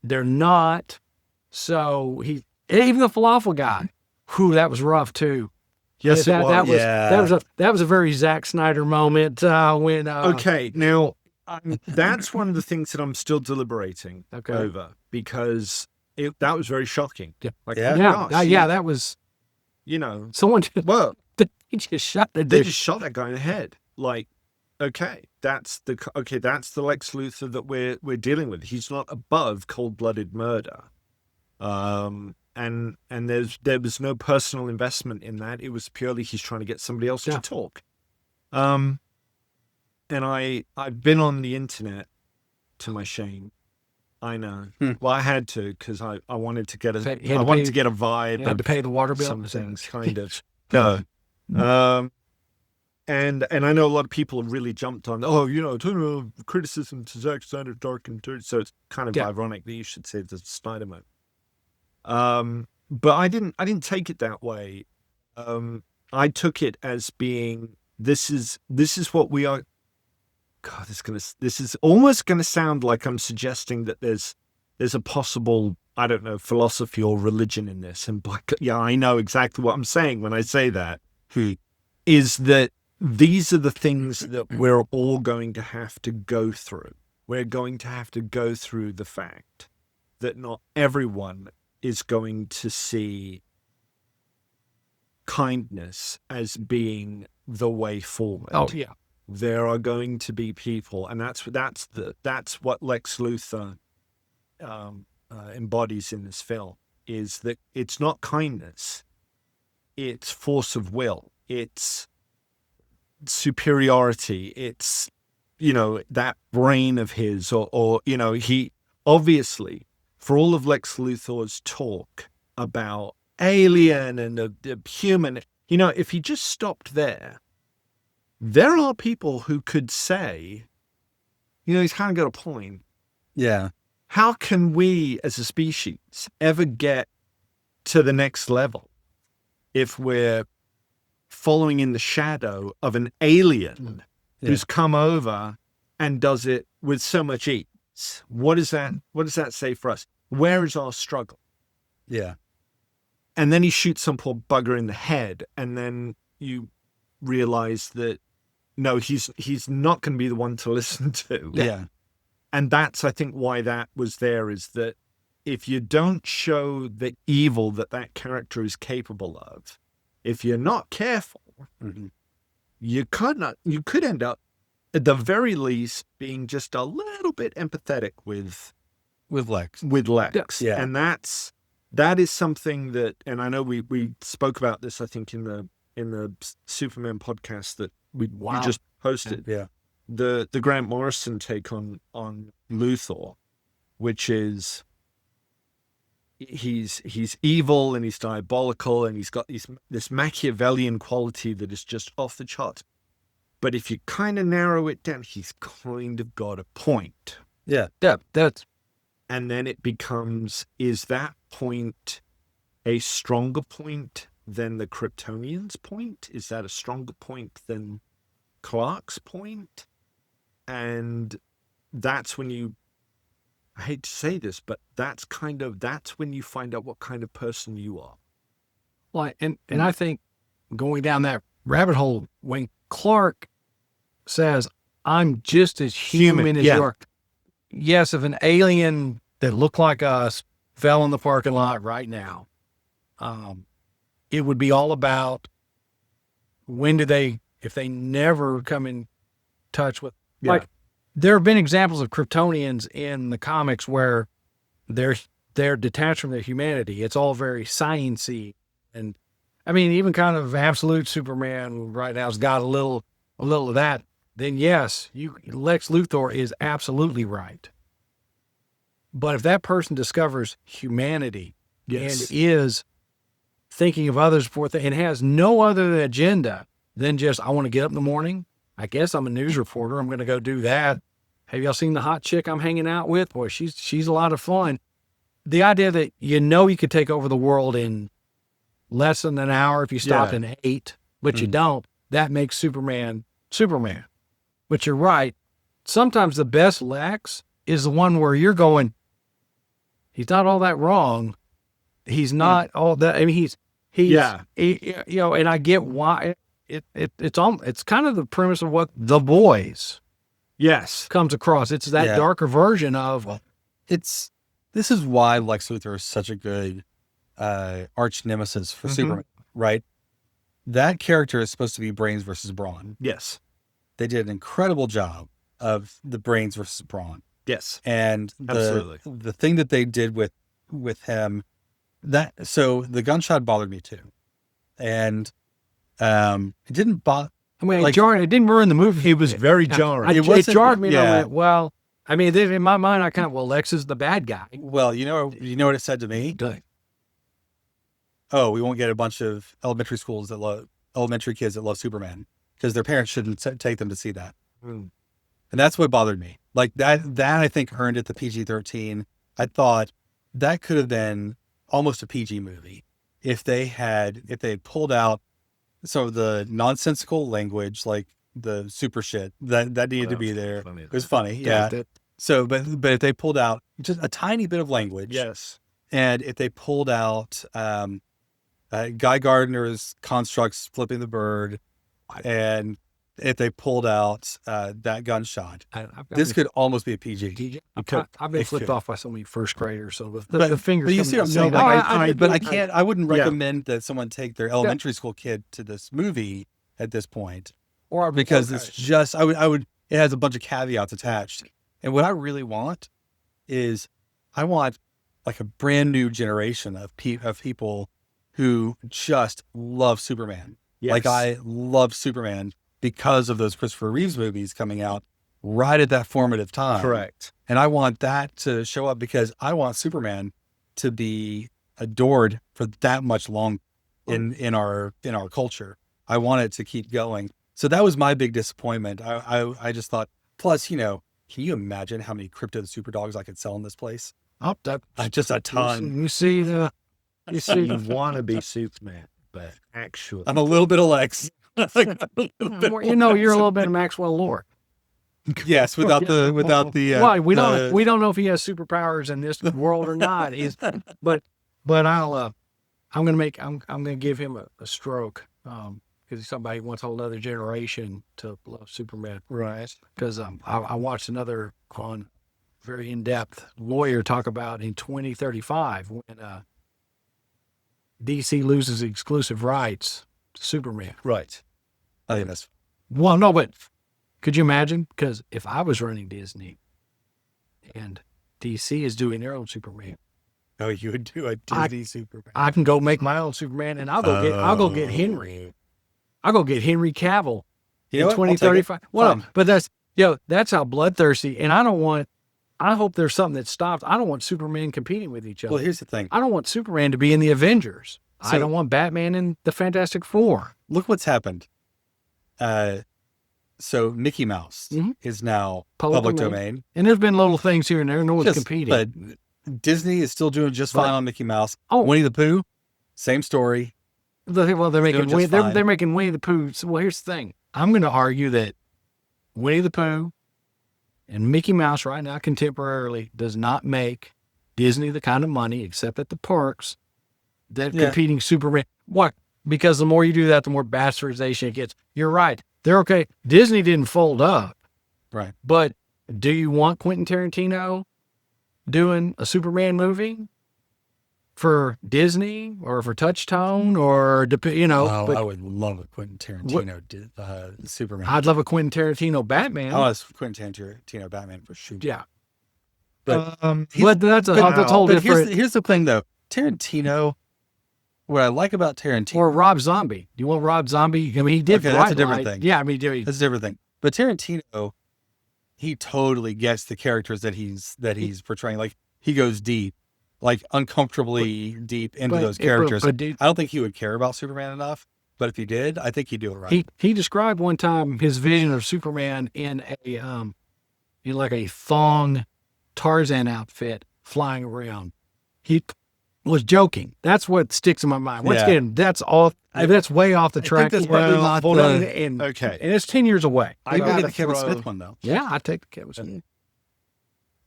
they're not. So even the falafel guy, that was rough too. Yes, that was a very Zack Snyder moment when. Okay, now that's one of the things that I'm still deliberating over, because that was very shocking. Yeah, that was. Someone. They just shot that guy in the head. Like, that's the Lex Luthor that we're dealing with. He's not above cold-blooded murder. And there was no personal investment in that. It was purely he's trying to get somebody else to talk. And I've been on the internet, to my shame. I know. Well, I had to, because I wanted to get a vibe. You had to pay the water bill. Some things, kind of. No. And I know a lot of people have really jumped on, criticism to Zack Snyder, dark and dirty. So it's kind of ironic that you should say the Snyder mode. But I didn't take it that way. I took it as being, this is what we are. God, this is almost going to sound like I'm suggesting that there's there's a possible, I don't know, philosophy or religion in this. And yeah, I know exactly what I'm saying when I say that, is that these are the things that we're all going to have to go through. We're going to have to go through the fact that not everyone is going to see kindness as being the way forward. Oh yeah. There are going to be people, and that's what Lex Luthor embodies in this film, is that it's not kindness, it's force of will, it's superiority, it's, you know, that brain of his, or you know, he obviously, for all of Lex Luthor's talk about alien and the human, you know, if he just stopped there are people who could say, you know, he's kind of got a point. Yeah. How can we as a species ever get to the next level if we're following in the shadow of an alien who's come over and does it with so much ease? What does that say for us? Where is our struggle? Yeah. And then he shoots some poor bugger in the head, and then you realize that no, he's not going to be the one to listen to. Yeah. And that's, I think, why that was there, is that if you don't show the evil that character is capable of, if you're not careful, you could end up, at the very least, being just a little bit empathetic with Lex. Yeah. And that is something that, and I know we spoke about this, I think, in the Superman podcast that we just posted. Yeah. The Grant Morrison take on Luthor, which is he's evil and he's diabolical and he's got this Machiavellian quality that is just off the charts. But if you kind of narrow it down, he's kind of got a point. Yeah. And then it becomes, is that point a stronger point than the Kryptonians' point? Is that a stronger point than Clark's point? And that's when I hate to say this, but that's when you find out what kind of person you are. Well, and I think going down that rabbit hole, when Clark says, I'm just as human as you are. Yes, if an alien that looked like us fell in the parking lot right now, it would be all about if they never come in touch with, like, there have been examples of Kryptonians in the comics where they're detached from their humanity. It's all very science-y. And I mean, even kind of absolute Superman right now has got a little of that. Then yes, Lex Luthor is absolutely right. But if that person discovers humanity and is thinking of others and has no other agenda than just, I want to get up in the morning, I guess I'm a news reporter, I'm going to go do that. Have y'all seen the hot chick I'm hanging out with? Boy, she's a lot of fun. The idea that you could take over the world in less than an hour if you stopped and ate, but you don't, that makes Superman. But you're right. Sometimes the best Lex is the one where you're going, he's not all that wrong. He's not all that. I mean, and I get why it's kind of the premise of what The Boys comes across. It's that darker version of this is why Lex Luthor is such a good arch nemesis for Superman, right? That character is supposed to be brains versus brawn. Yes. They did an incredible job of the brains versus brawn. Yes. And absolutely. The thing that they did with him, so the gunshot bothered me too. And it didn't bother. I mean, it didn't ruin the movie. It was very jarring. It jarred me. And I went, well, I mean, in my mind, I Lex is the bad guy. Well, you know what it said to me? Oh, we won't get a bunch of elementary kids that love Superman because their parents shouldn't take them to see that. And that's what bothered me. Like that I think earned it the PG-13. I thought that could have been almost a PG movie if they had pulled out some of the nonsensical language, like the super shit that needed to be there. It was funny. Yeah. So, but if they pulled out just a tiny bit of language, Yes. and if they pulled out Guy Gardner's constructs flipping the bird, and if they pulled out that gunshot, this could almost be a PG. I've been It flipped could. off by so many first graders, so But the fingers. But you coming see what I'm out. saying? No, Like, I wouldn't Yeah. recommend that someone take their elementary school kid to this movie at this point, or because it's just I would it has a bunch of caveats attached. And what I really want is I want like a brand new generation of people who just love Superman. Yes. Like I love Superman because of those Christopher Reeves movies coming out right at that formative time. Correct. And I want that to show up because I want Superman to be adored for that much long in our culture. I want it to keep going. So that was my big disappointment. I just thought, plus, can you imagine how many crypto Superdogs I could sell in this place? Just a ton. You see, You want to be Superman, but actually, I'm a little bit of Lex. you're a little bit of Maxwell Lord. Yes, without the Why we don't know if he has superpowers in this world or not. But I'm gonna give him a stroke because he's somebody who wants a whole other generation to love Superman. right. Because I watched another very in-depth lawyer talk about in 2035 when DC loses exclusive rights to Superman. Right. I think that's Well, no, but could you imagine? Because if I was running Disney and DC is doing their own Superman, you would do a Disney Superman. I can go make my own Superman, and I'll go get Henry. I'll go get Henry Cavill You know in what? I'll take it. 2035. Well, Fine. but that's how bloodthirsty. And I hope there's something that stops. I don't want Superman competing with each other. Well, here's the thing. I don't want Superman to be in the Avengers. I So- don't want Batman in the Fantastic Four. Look what's happened. So Mickey Mouse Mhm. is now Public public domain. domain. And there's been little things here and there. No one's Just- competing. But Disney is still doing just But- fine on Mickey Mouse. Oh. Winnie the Pooh, same story. They're making just fine. they're making Winnie the Pooh. So, well, here's the thing. I'm going to argue that Winnie the Pooh and Mickey Mouse right now contemporarily does not make Disney the kind of money, except at the parks, that competing Superman. What? Because the more you do that, the more bastardization it gets. You're right. They're okay. Disney didn't fold up. Right. But do you want Quentin Tarantino doing a Superman movie for Disney or for Touchstone or, I would love a Quentin Tarantino Superman. I'd love a Quentin Tarantino Batman. I was Quentin Tarantino Batman for sure. Yeah. But But that's a whole but different. here's the thing though. Tarantino, what I like about Tarantino, Or Rob Zombie. Do you want Rob Zombie? I mean, he did. Okay, that's a different Light. thing. Yeah, I mean, that's a different thing. But Tarantino, he totally gets the characters that he's portraying. Like he goes deep, like uncomfortably deep into those characters. But dude, I don't think he would care about Superman enough. But if he did, I think he'd do it right. he described one time his vision of Superman in like a thong Tarzan outfit flying around. He was joking. That's what sticks in my mind. Once Yeah. again, that's way off the track. that's probably not and Okay. it's 10 years away. I Maybe we gotta get the Kevin throw- Smith one though. Yeah, I take the Kevin Smith.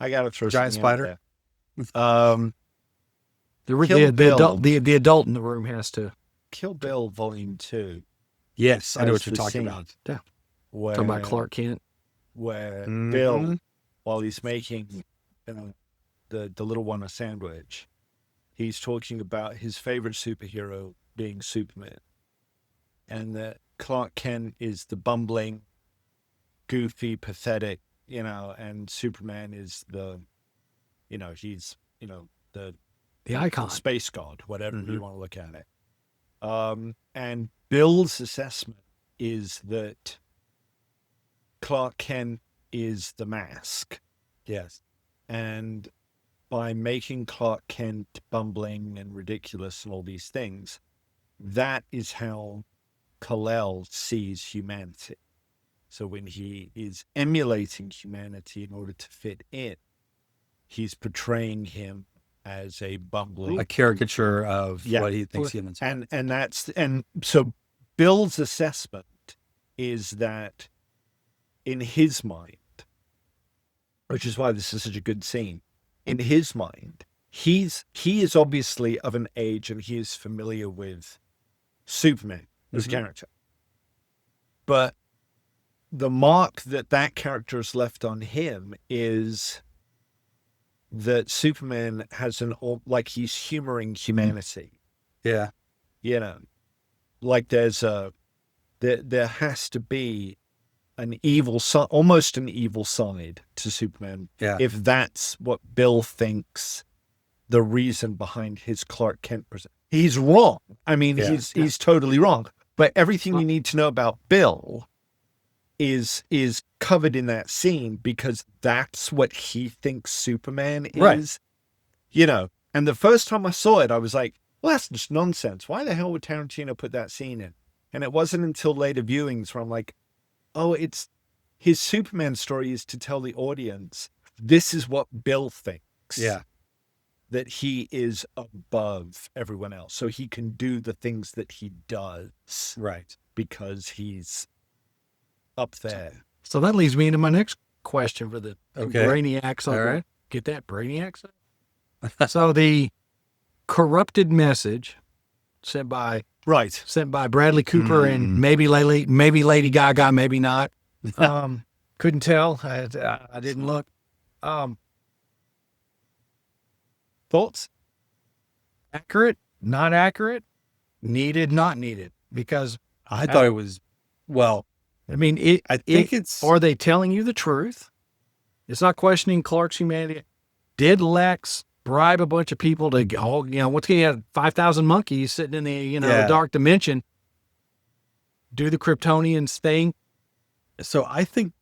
I got to throw Giant something out spider? there. The adult in the room has to Kill Bill Volume 2. Yes, I know Has what you're the talking scene about. Where, talk about Clark Kent. where Mhm. Bill, while he's making the little one a sandwich, he's talking about his favorite superhero being Superman. And that Clark Kent is the bumbling, goofy, pathetic, and Superman is the, he's, the The icon. space god, whatever Mhm. you want to look at it. And Bill's assessment is that Clark Kent is the mask. Yes. And by making Clark Kent bumbling and ridiculous and all these things, that is how Kal-El sees humanity. So when he is emulating humanity in order to fit in, he's portraying him as a bumbling A caricature of Yeah. what he thinks humans are. and so Bill's assessment is that in his mind, which is why this is such a good scene. In his mind, he is obviously of an age and he is familiar with Superman as a character. But the mark that character has left on him is that Superman has like he's humoring humanity. Yeah. You know, like there has to be an evil side, almost an evil side to Superman. Yeah. If that's what Bill thinks the reason behind his Clark Kent present. He's wrong. I mean, he's totally wrong. But everything you need to know about Bill is covered in that scene because that's what he thinks Superman is. Right. You know, and the first time I saw it, I was like, well, that's just nonsense. Why the hell would Tarantino put that scene in? And it wasn't until later viewings where I'm like, oh, it's his Superman story is to tell the audience, this is what Bill thinks. Yeah. That he is above everyone else. So he can do the things that he does. Right. Because he's up there. So that leads me into my next question for the Brainiacs. All right. Get that, Brainiacs? So the corrupted message sent by Bradley Cooper and maybe Lady Gaga, maybe not. Couldn't tell. I didn't look. Thoughts? Accurate? Not accurate? Needed? Not needed? Because I thought it was, well, I mean, I think it's... Are they telling you the truth? It's not questioning Clark's humanity. Did Lex bribe a bunch of people to go, what's he have 5,000 monkeys sitting in the, dark dimension, do the Kryptonians thing? So I think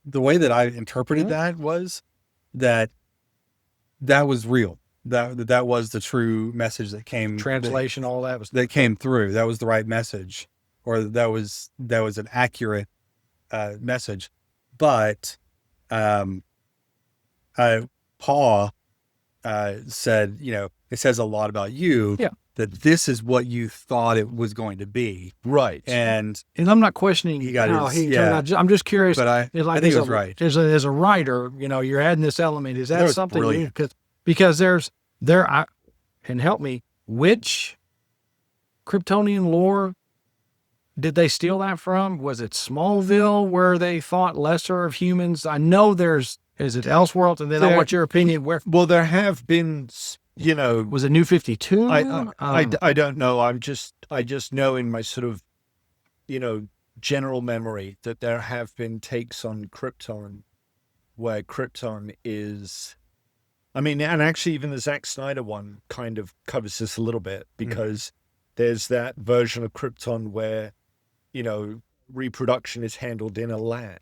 the way that I interpreted that was that was real. That was the true message that came. Translation, all that was that came through. That was the right message, or that was an accurate message. But Paul said, it says a lot about you. Yeah. That this is what you thought it was going to be. Right. And I'm not questioning how he turned out. I'm just curious. But I think it was right. As a writer, you're adding this element. Is that something? Because and help me, which Kryptonian lore did they steal that from? Was it Smallville where they thought lesser of humans? I know is it Elseworlds? And then I want your opinion. Well, there have been, was it New 52? I don't know. I just know in my sort of, general memory that there have been takes on Krypton where Krypton is, and actually even the Zack Snyder one kind of covers this a little bit because there's that version of Krypton where, reproduction is handled in a lab.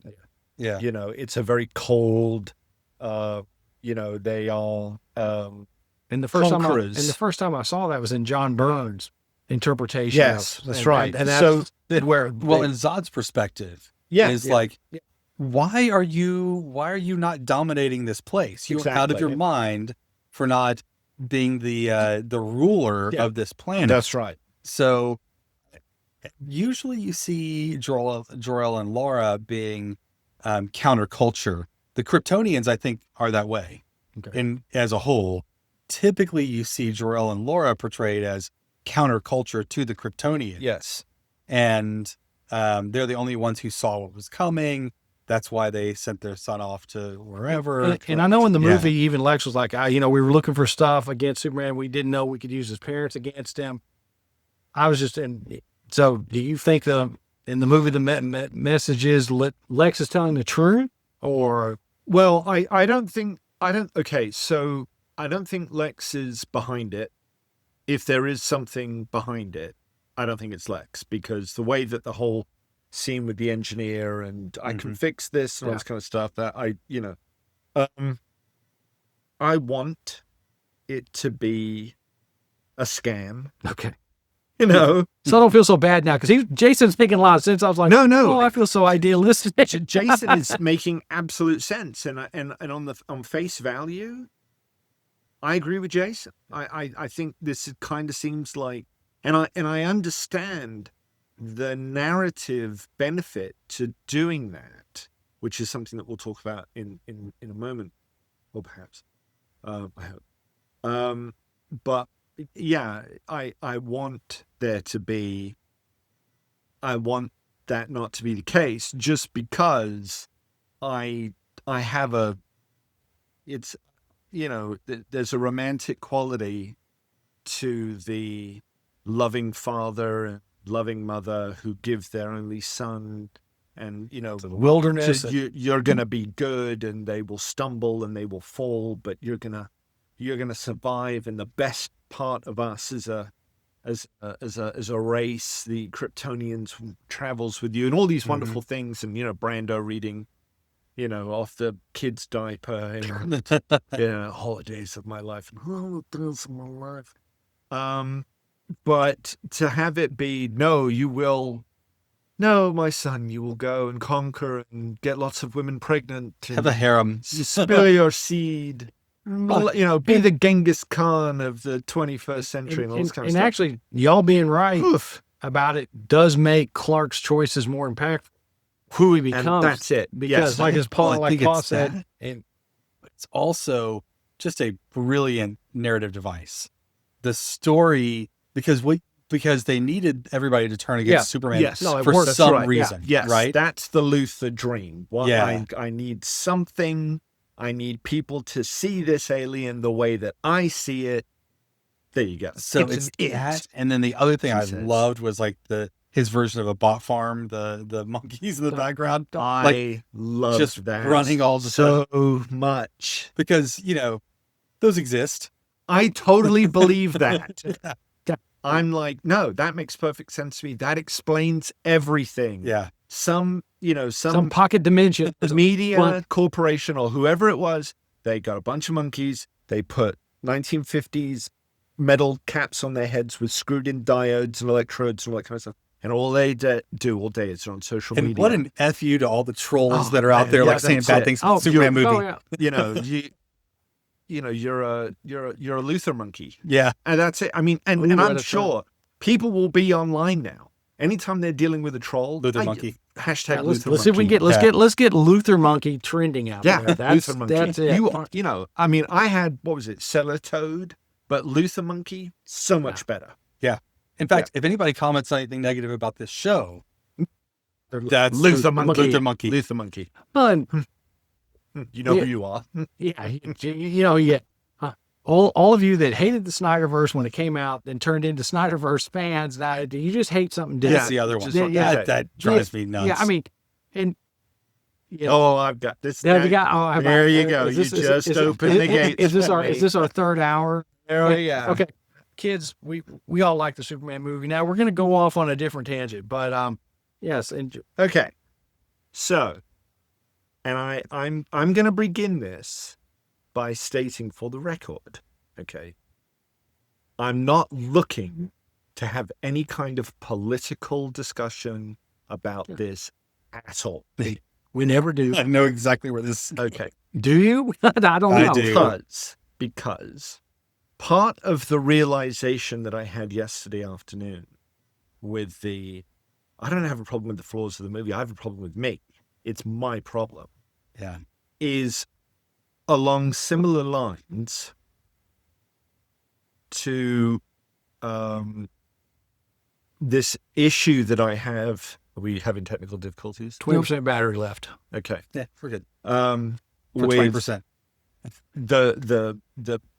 Yeah. It's a very cold, they are, and the first time I saw that was in John Byrne's interpretation. Yes, that's right. And that's in Zod's perspective, why are you not dominating this place? You're out of your mind for not being the ruler of this planet. That's right. So usually you see Jor-El and Laura being counterculture. The Kryptonians, I think, are that way. Okay. And as a whole, typically you see Jor-El and Laura portrayed as counterculture to the Kryptonians. Yes. And they're the only ones who saw what was coming. That's why they sent their son off to wherever. And I know in the movie, even Lex was like, we were looking for stuff against Superman. We didn't know we could use his parents against him. I was just in. So do you think in the movie, the message is Lex is telling the truth, or? Well, I don't think Lex is behind it. If there is something behind it, I don't think it's Lex, because the way that the whole scene with the engineer and I can fix this and all this kind of stuff, that I want it to be a scam. Okay. So I don't feel so bad now because Jason's making a lot of sense. I was like, no, I feel so idealistic. Jason is making absolute sense, and on face value, I agree with Jason. I think this kind of seems like, and I understand the narrative benefit to doing that, which is something that we'll talk about in a moment, or perhaps, I hope. But yeah, I want there to be, I want that not to be the case, just because I have a, it's, there's a romantic quality to the loving father and loving mother who give their only son, and the wilderness. You're gonna be good, and they will stumble and they will fall, but you're gonna survive. And the best part of us as a race, the Kryptonians, travels with you, and all these wonderful things. And Brando reading, off the kid's diaper, holidays of my life, holidays of my life. But to have it be, no, my son, you will go and conquer and get lots of women pregnant. Have a harem. Spill your seed. Be the Genghis Khan of the 21st century and all this kind of stuff. And actually, y'all being right about it does make Clark's choices more impactful. Who he becomes. And that's it. Because yes. Paul said, and it's also just a brilliant narrative device. The story, because they needed everybody to turn against Superman for some reason. Yes, right? That's the Luthor dream. I need something. I need people to see this alien the way that I see it. There you go. So it's that. And then the other thing I loved was like his version of a bot farm, the monkeys in the background. I love just that running all the so time. much. Because, those exist. I totally believe that. I'm like, no, that makes perfect sense to me. That explains everything. Yeah. Some pocket dimension. Media corporation or whoever it was, they got a bunch of monkeys. They put 1950s metal caps on their heads with screwed in diodes and electrodes and all that kind of stuff. And all they do all day is on social media. And what an F you to all the trolls that are out there saying bad things about the Superman movie. You're a Luthor monkey. Yeah. And that's it. I mean, and I'm sure people will be online now. Anytime they're dealing with a troll, Luthor monkey. Hashtag Luthor let's monkey. see if we can let's get Luthor monkey trending out there. Luthor monkey. That's it. I mean, I had, what was it, Celatode, but Luthor monkey, so much better. Yeah. In fact, if anybody comments anything negative about this show, that's Luthor monkey. Luthor monkey. Luthor monkey. Fun. You know who you are. All of you that hated the Snyderverse when it came out, then turned into Snyderverse fans, now you just hate something different. That's the other one. That drives me nuts. Yeah, I mean, and I've got this. There you go. You just opened the gate. Is this our third hour? Oh yeah. Okay, kids, we all like the Superman movie. Now we're going to go off on a different tangent, but yes. Okay. So, and I'm going to begin this by stating for the record, okay, I'm not looking to have any kind of political discussion about this at all. We never do. I know exactly where this. Okay. Do you? I don't know. I do. Because part of the realization that I had yesterday afternoon with I don't have a problem with the flaws of the movie. I have a problem with me. It's my problem. Yeah. Is along similar lines to this issue that I have. Are we having technical difficulties? 20% battery left. Okay. Yeah, we're good. For 20%. The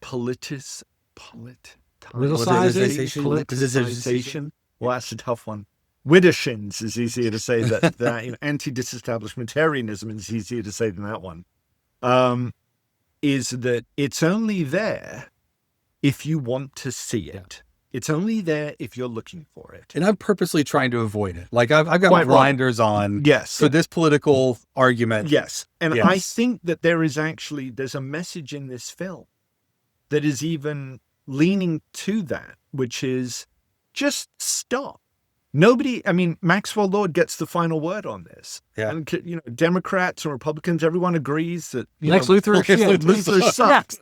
politicization. Well, that's a tough one. Widdershins is easier to say that anti-disestablishmentarianism is easier to say than that one. Is that it's only there if you want to see it. Yeah. It's only there if you're looking for it. And I'm purposely trying to avoid it. Like I've got my blinders on for this political argument. Yes. And I think that there's a message in this film that is even leaning to that, which is just stop. Maxwell Lord gets the final word on this. Yeah. And, Democrats and Republicans, everyone agrees that, Lex Luthor sucks.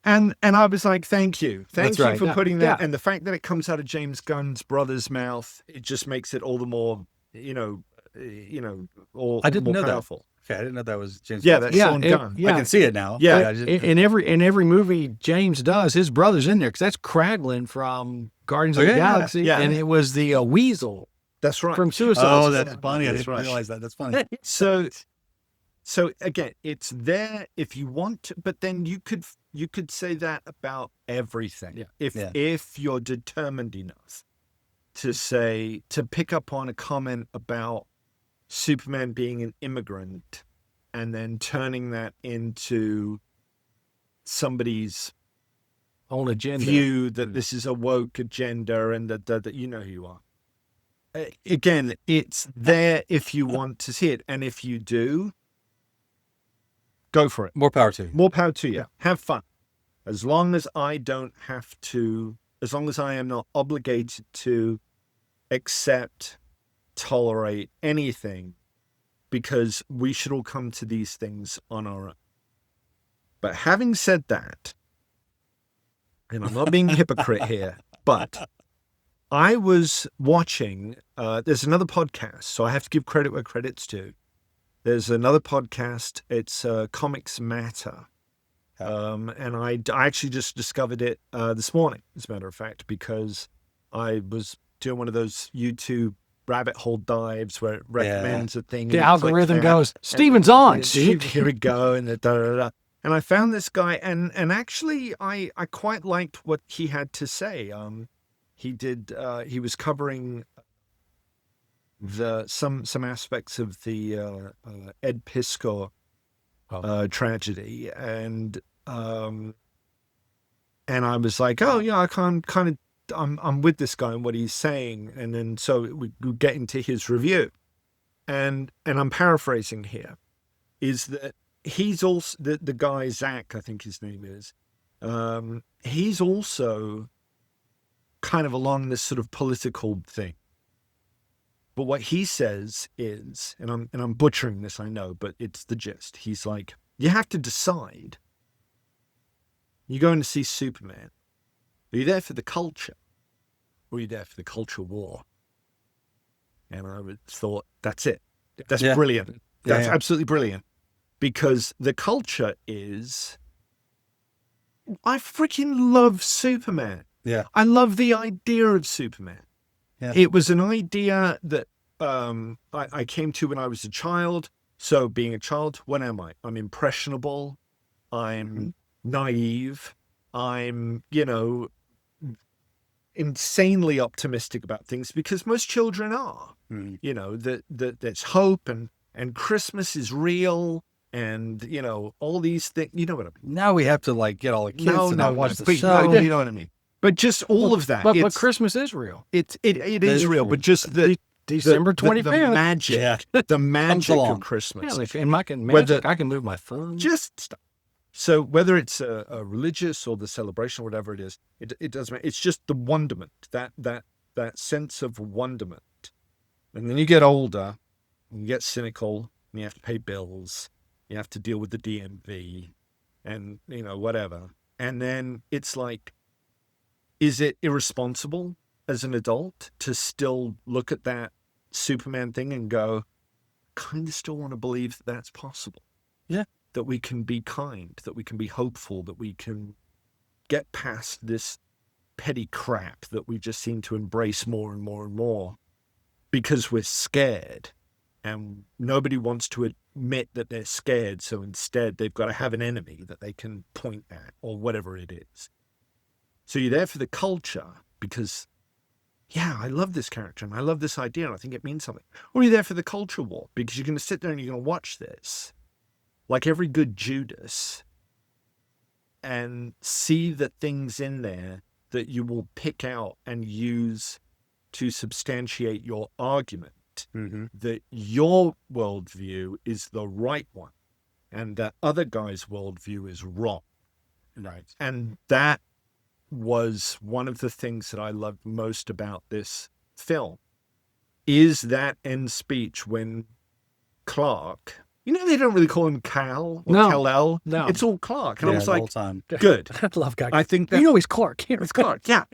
And I was like, thank you. Thank you for putting that. Yeah. And the fact that it comes out of James Gunn's brother's mouth, it just makes it all the more, or I didn't more know powerful. that. Okay, I didn't know that was James. Yeah, Gunn. that's Sean Gunn. Yeah. I can see it now. Yeah. In every movie James does, his brother's in there because that's Kraglin from Guardians of the Galaxy, yeah. and it was the Weasel That's right. from Suicide Oh, Squad. that's funny. I That's didn't right. realize that. That's funny. So again, it's there if you want to, but then you could say that about everything. Yeah. If you're determined enough to pick up on a comment about Superman being an immigrant and then turning that into somebody's own agenda. view that this is a woke agenda and that you know who you are. Again, it's there if you want to see it. And if you do, go for it. More power to you. More power to you. Have fun. As long as I don't have to, as long as I am not obligated to accept, tolerate anything, because we should all come to these things on our own. But having said that, and I'm not being a hypocrite here, but I was watching, there's another podcast, so I have to give credit where credit's due. There's another podcast, it's Comics Matter. And I actually just discovered it this morning, as a matter of fact, because I was doing one of those YouTube rabbit hole dives where it recommends a thing. The algorithm goes, Steven's on. Here we go. And and I found this guy, and actually I quite liked what he had to say. He was covering some aspects of the Ed Piscor tragedy, and I was like, oh yeah, I'm with this guy and what he's saying, and then so we get into his review, and I'm paraphrasing here, is that he's also the guy Zach, I think his name is, he's also kind of along this sort of political thing. But what he says is, and I'm butchering this, I know, but it's the gist. He's like, you have to decide. You're going to see Superman. Are you there for the culture, or are you there for the culture war? And I thought, that's it. That's brilliant. That's absolutely brilliant. Because the culture is, I freaking love Superman. Yeah. I love the idea of Superman. Yeah. It was an idea that I came to when I was a child. So being a child, what am I? I'm impressionable. I'm naive. I'm, insanely optimistic about things because most children are. That there's hope and Christmas is real. And, all these things, you know what I mean? Now we have to get all the kids to not watch the show. No, you know what I mean? But just all of that. But Christmas is real. It is real, but just December 25th. The magic, the magic of Christmas. Yeah, and I can move my phone. Just stuff. So whether it's a religious or the celebration or whatever it is, it doesn't matter. It's just the wonderment, that sense of wonderment. And then you get older, and you get cynical, and you have to pay bills. You have to deal with the DMV and, whatever. And then it's like, is it irresponsible as an adult to still look at that Superman thing and go, kind of still want to believe that that's possible? Yeah. That we can be kind, that we can be hopeful, that we can get past this petty crap that we just seem to embrace more and more and more because we're scared. And nobody wants to admit that they're scared, so instead they've got to have an enemy that they can point at or whatever it is. So you're there for the culture because, I love this character and I love this idea and I think it means something. Or you're there for the culture war because you're going to sit there and you're going to watch this like every good Judas and see the things in there that you will pick out and use to substantiate your argument. That your worldview is the right one and that other guy's worldview is wrong. Right. And that was one of the things that I loved most about this film is that end speech when Clark, they don't really call him Kal or Kal-El. No. It's all Clark. And I was the like, whole time. good. I love guys. I think that he's Clark. it's Clark. Yeah.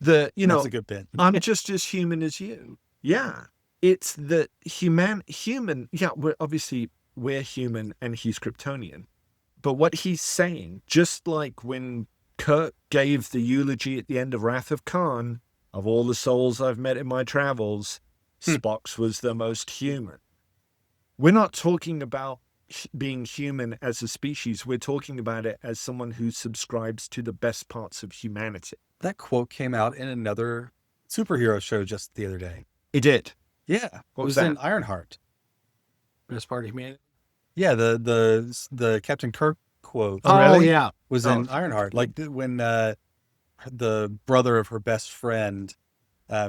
That's a good bit. I'm just as human as you. Yeah. it's that human. Yeah, we're human, and he's Kryptonian. But what he's saying, just like when Kirk gave the eulogy at the end of Wrath of Khan, of all the souls I've met in my travels, Spock's was the most human. We're not talking about being human as a species. We're talking about it as someone who subscribes to the best parts of humanity. That quote came out in another superhero show just the other day. It did. Yeah. What it was was in that? Ironheart. Best part of humanity. Yeah, the Captain Kirk quote Oh, yeah. was in Ironheart. Like when the brother of her best friend,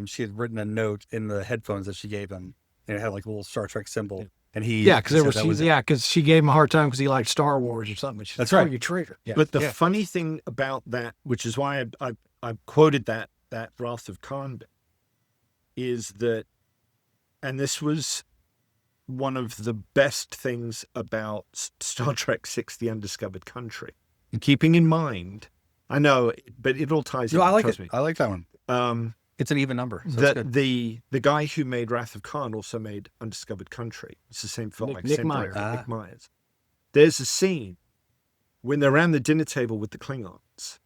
she had written a note in the headphones that she gave him, and it had like a little Star Trek symbol. And because she gave him a hard time because he liked Star Wars or something. She said, That's right. Oh, you traitor. Yeah. But the funny thing about that, which is why I quoted that Wrath of Khan bit, is that, and this was one of the best things about Star Trek VI: The Undiscovered Country. And keeping in mind, I know, but it all ties in. I like trust it. me. I like that one. It's an even number. So that's good. The guy who made Wrath of Khan also made Undiscovered Country. It's the same film. Nick Myers. Nick Myers. There's a scene when they're around the dinner table with the Klingons.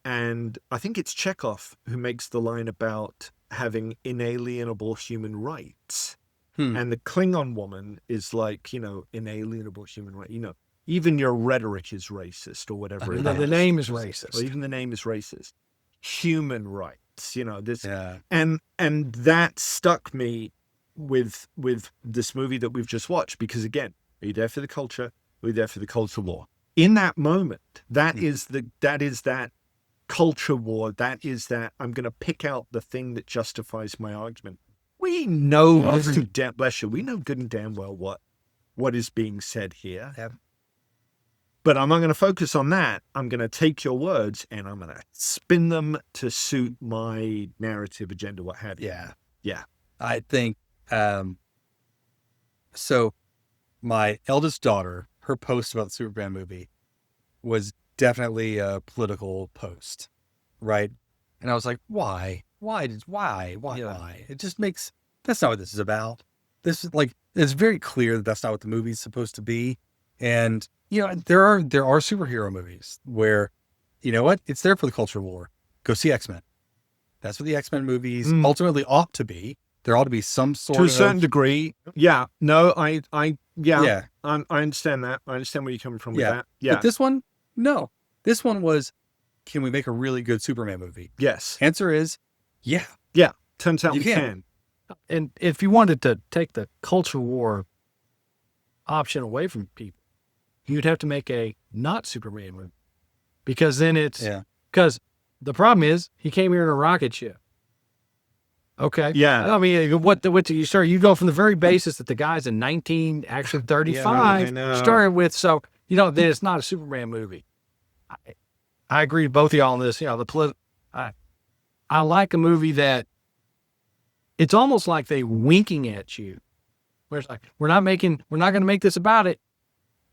And I think it's Chekhov who makes the line about having inalienable human rights. And the Klingon woman is like, inalienable human rights. Even your rhetoric is racist or whatever it is. The name is racist. Or even the name is racist. Human rights. This, Yeah. and that stuck me with this movie that we've just watched, because again, are you there for the culture? Are you there for the culture war? In that moment, that is that culture war. That is that I'm going to pick out the thing that justifies my argument. We know bless you. We know good and damn well what is being said here. Yeah. But I'm not going to focus on that. I'm going to take your words and I'm going to spin them to suit my narrative agenda, what have you. Yeah. Yeah. I think, so my eldest daughter, her post about the Superman movie was definitely a political post, right? And I was like, why? Why? It just that's not what this is about. This is like, it's very clear that that's not what the movie's supposed to be. And, there are superhero movies where, you know what? It's there for the culture war. Go see X-Men. That's what the X-Men movies ultimately ought to be. There ought to be some sort of... To a certain degree. Yeah. No, I understand that. I understand where you're coming from with that. Yeah. But this one, no. This one was, can we make a really good Superman movie? Yes. Answer is, yeah. Yeah. Turns out You we can. can. And if you wanted to take the culture war option away from people, you'd have to make a not Superman movie, because then because the problem is he came here in a rocket ship. Okay. Yeah. I mean, what do you start? You go from the very basis that the guy's in 1935 started with. So, then it's not a Superman movie. I agree with both of y'all on this. I like a movie that it's almost like they winking at you. Where it's like, we're not going to make this about it,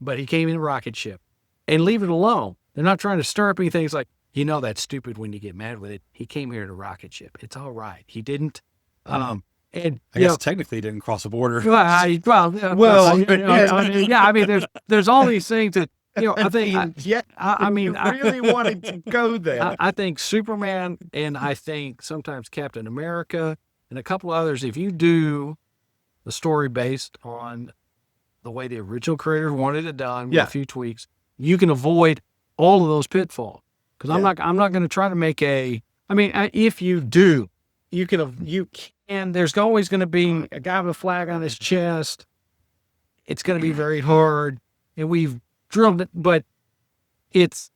but he came in a rocket ship, and leave it alone. They're not trying to stir up anything. It's like, that's stupid when you get mad with it. He came here in a rocket ship. It's all right. He didn't. And I guess technically he didn't cross the border. There's all these things that, I think, really wanted to go there. I think Superman, and I think sometimes Captain America and a couple others, if you do the story based on the way the original creator wanted it done with a few tweaks, you can avoid all of those pitfalls. Because I'm not going to try to make if you do, you can, there's always going to be a guy with a flag on his chest. It's going to be very hard, and we've drilled it, but it's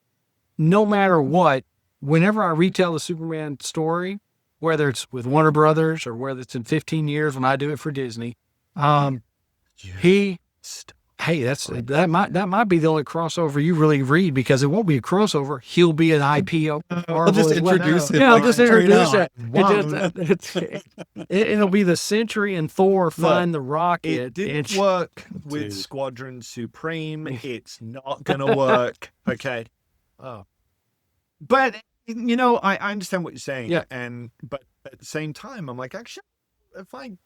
no matter what, whenever I retell the Superman story, whether it's with Warner Brothers or whether it's in 15 years when I do it for Disney, that might be the only crossover you really read, because it won't be a crossover. He'll be an IPO. I'll just introduce it. Yeah, I'll just introduce it. It'll be the Sentry and Thor find the rocket. It didn't work with Squadron Supreme. It's not going to work. Okay. But, I understand what you're saying. Yeah. But at the same time, I'm like, actually,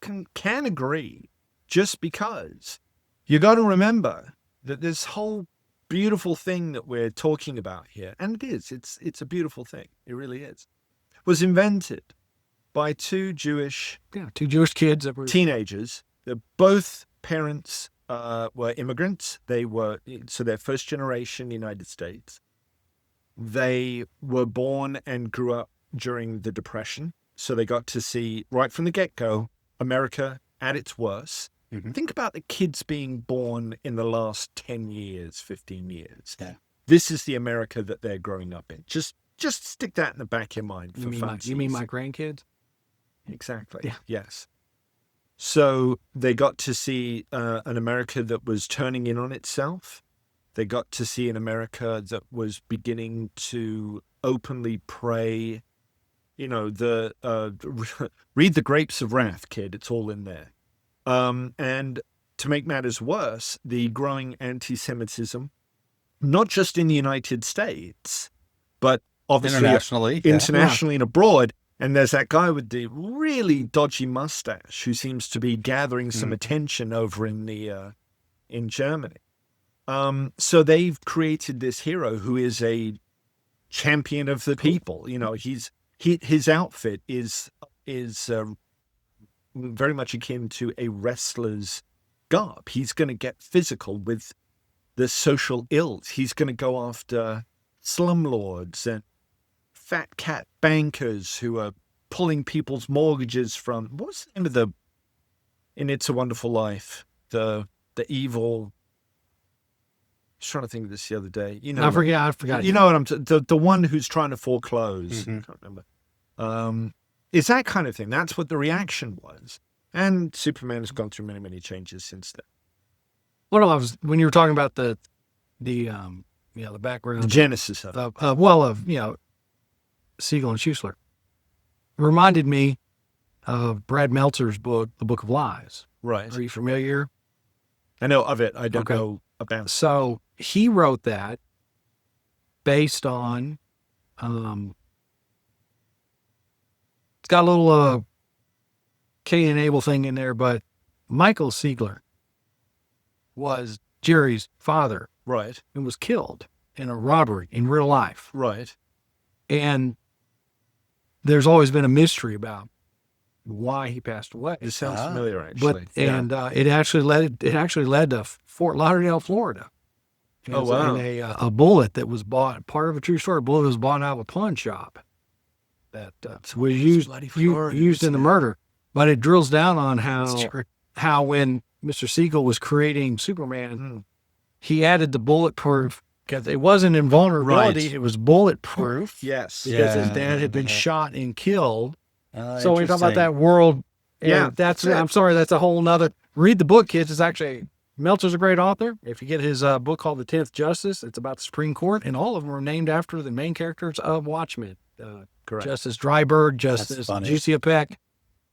can agree, just because you got to remember that this whole beautiful thing that we're talking about here, and it's a beautiful thing, it really is, was invented by two Jewish kids that were teenagers. Both parents were immigrants. So they're first generation United States. They were born and grew up during the Depression. So they got to see right from the get-go America at its worst. Mm-hmm. Think about the kids being born in the last 10 years, 15 years. Yeah. This is the America that they're growing up in. Just stick that in the back of your mind. You mean my grandkids? Exactly. Yeah. Yes. So they got to see an America that was turning in on itself. They got to see an America that was beginning to openly pray. You know, read The Grapes of Wrath, kid. It's all in there. And to make matters worse, the growing anti-Semitism, not just in the United States, but obviously internationally and abroad. And there's that guy with the really dodgy mustache who seems to be gathering some attention over in Germany. So they've created this hero who is a champion of the people. You know, his outfit is very much akin to a wrestler's garb. He's going to get physical with the social ills. He's going to go after slumlords and fat cat bankers who are pulling people's mortgages from, what's the name of in It's a Wonderful Life, the evil, I was trying to think of this the other day. You know, I forgot. You know what the one who's trying to foreclose. Mm-hmm. I can't remember. It's that kind of thing. That's what the reaction was. And Superman has gone through many, many changes since then. Well, when you were talking about the background, The genesis of it. Siegel and Schuessler, it reminded me of Brad Meltzer's book, The Book of Lies. Right. Are you familiar? I know of it. I don't know about it. So he wrote that based on, it's got a little Cain and Abel thing in there, but Michael Siegler was Jerry's father. Right. And was killed in a robbery in real life. Right. And there's always been a mystery about why he passed away. It sounds familiar, actually. But it actually led to Fort Lauderdale, Florida. Oh, wow. And a bullet that was bought, part of a true story. A bullet was bought out of a pawn shop that was used in the murder. But it drills down on how when Mr. Siegel was creating Superman, he added the bulletproof. Because it wasn't invulnerability, Right. It was bulletproof. Yes. Because his dad had been shot and killed. So when you talk about that world, I'm sorry, that's a whole nother. Read the book, kids. It's actually, Meltzer's a great author. If you get his book called The 10th Justice, it's about the Supreme Court, and all of them are named after the main characters of Watchmen. Correct. Justice Dryburgh, Justice Juicia Peck,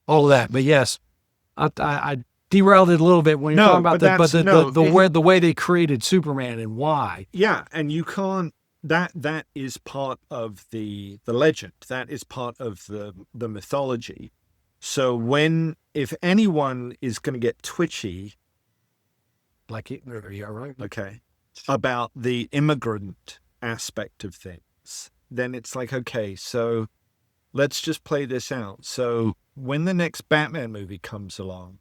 all of that. But yes, I derailed it a little bit when you're talking about the way they created Superman and why. Yeah, and you can't. That is part of the legend. That is part of the mythology. So if anyone is going to get twitchy, yeah, right. Okay, about the immigrant aspect of things, then it's like, okay, so let's just play this out. So when the next Batman movie comes along,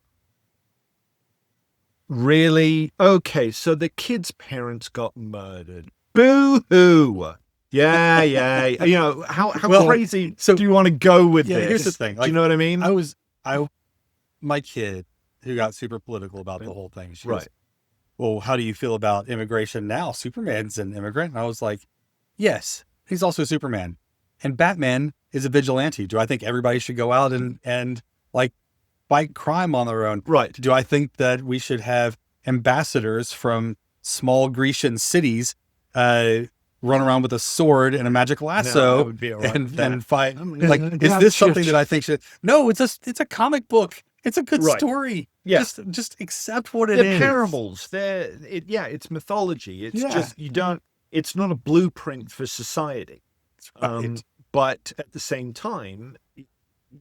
really? Okay, so the kid's parents got murdered. Boo-hoo! Yeah. You know, how crazy do you want to go with this? Here's the thing. Do you know what I mean? My kid, who got super political about the whole thing, she Right. was, well, how do you feel about immigration now? Superman's an immigrant. And I was like, yes, he's also Superman. And Batman is a vigilante. Do I think everybody should go out and fight crime on their own? Right. Do I think that we should have ambassadors from small Grecian cities run around with a sword and a magic lasso that would be all right. and fight? Is this something that I think should? No, it's a comic book. It's a good story. Yeah. Just accept what it They're is. parables. It's mythology. It's just, it's not a blueprint for society. Right. But at the same time,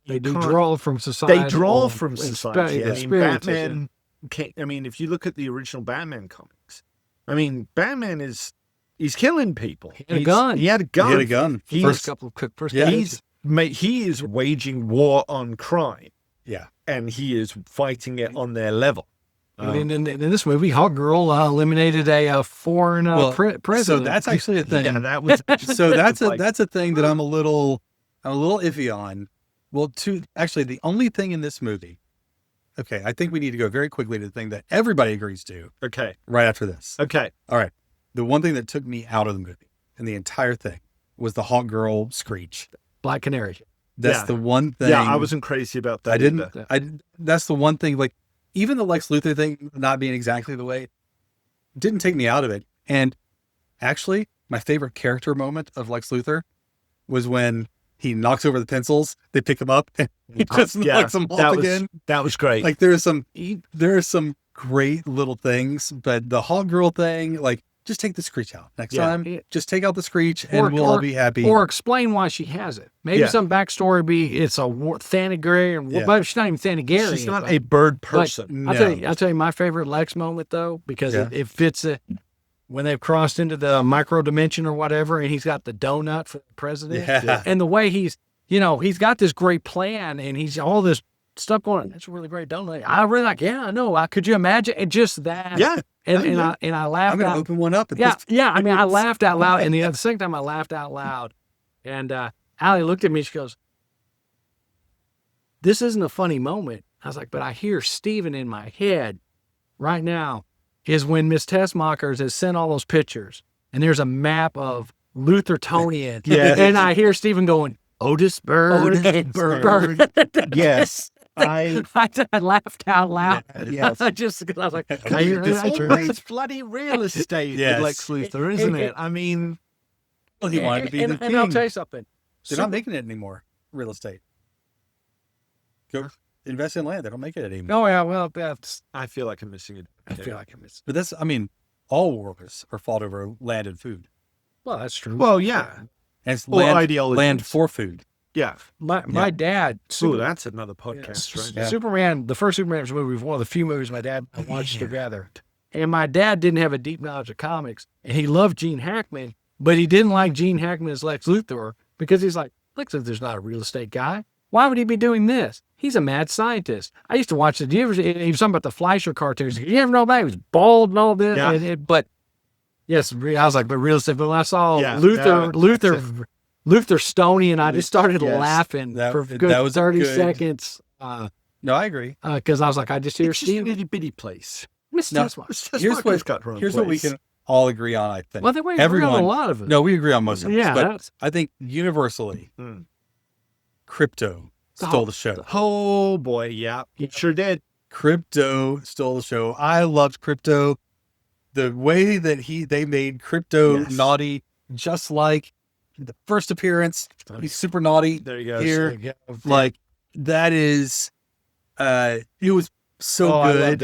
They do draw from society. They draw from society. Batman. If you look at the original Batman comics, Batman he's killing people. He had a gun. He had a gun. He is waging war on crime. Yeah. And he is fighting it on their level. In this movie, Hawkgirl eliminated a foreign president. So that's actually a thing. Yeah, that was that's a thing that I'm a little iffy on. Well, the only thing in this movie. Okay, I think we need to go very quickly to the thing that everybody agrees to. Okay. Right after this. Okay. All right. The one thing that took me out of the movie and the entire thing was the Hawkgirl Screech. Black Canary. That's the one thing. Yeah, I wasn't crazy about that. That's the one thing, like, even the Lex Luthor thing not being exactly the way didn't take me out of it. And actually, my favorite character moment of Lex Luthor was when he knocks over the pencils, they pick him up, and he just knocks them off again. That was great. Like, there are some great little things, but the Hawkgirl thing, like, just take the Screech out next time. Just take out the Screech, and we'll all be happy. Or explain why she has it. Maybe some backstory be it's a Thanagarian, but she's not even Thanagarian. She's not a bird person. I'll tell you my favorite Lex moment though, because it fits it when they've crossed into the micro dimension or whatever, and he's got the donut for the president. Yeah. And the way he's got this great plan, and he's all this stuff going on. That's a really great donut. I really like. Yeah, I know. Could you imagine? And just that. Yeah. And I laughed. I'm gonna open one up. I laughed out loud, and the second time I laughed out loud, and Allie looked at me. She goes, "This isn't a funny moment." I was like, "But I hear Steven in my head right now is when Miss Tessmakers has sent all those pictures, and there's a map of Luthortonian, and I hear Steven going, Otis Bird. Yes." I laughed out loud. Yes. I was like, it's bloody real estate with Lex Luthor, isn't it? He wanted to be the king. And I'll tell you something. They're not making it anymore. Real estate. Go invest in land. They don't make it anymore. Oh yeah, well that's. I feel like I'm missing it. But that's. All wars are fought over land and food. Well, that's true. Well, yeah. And it's land for food. Yeah. My dad. That's another podcast, right? Yeah. Superman, the first Superman movie was one of the few movies my dad watched together. And my dad didn't have a deep knowledge of comics. And he loved Gene Hackman, but he didn't like Gene Hackman as Lex Luthor because he's like, Lex Luthor's not a real estate guy. Why would he be doing this? He's a mad scientist. I used to watch it. He was talking about the Fleischer cartoons. You ever know that? He was bald and all this. Yeah. But yes, I was like, but real estate. But when I saw Luthor Stoney, and I just started laughing for a good 30 seconds. No, I agree. Because I was like, I just hear Steve. Itty bitty place. Here's what we can all agree on, I think. Well, we agree on a lot of it. No, we agree on most of it. Yeah, but I think universally, Crypto stole the show. Oh boy, yeah, he sure did. Crypto stole the show. I loved Crypto. The way that they made Crypto naughty, just like the first appearance. He's super naughty. There you go. Here, like that is, it was so good. I loved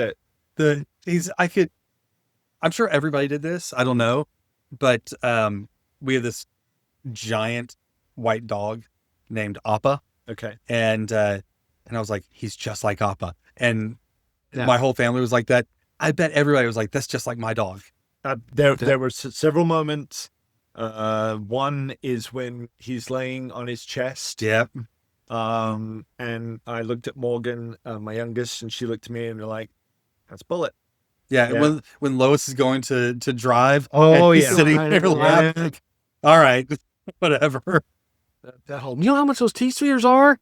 it. I'm sure everybody did this. I don't know, but we have this giant white dog named Appa. Okay. And I was like, he's just like Appa. And my whole family was like that. I bet everybody was like, that's just like my dog. There were several moments. One is when he's laying on his chest. Yep. And I looked at Morgan, my youngest, and she looked at me and they're like, that's Bullet. Yeah. When Lois is going to drive. Oh, he's sitting there laughing. All right. Whatever. That whole, you know how much those T-spheres are?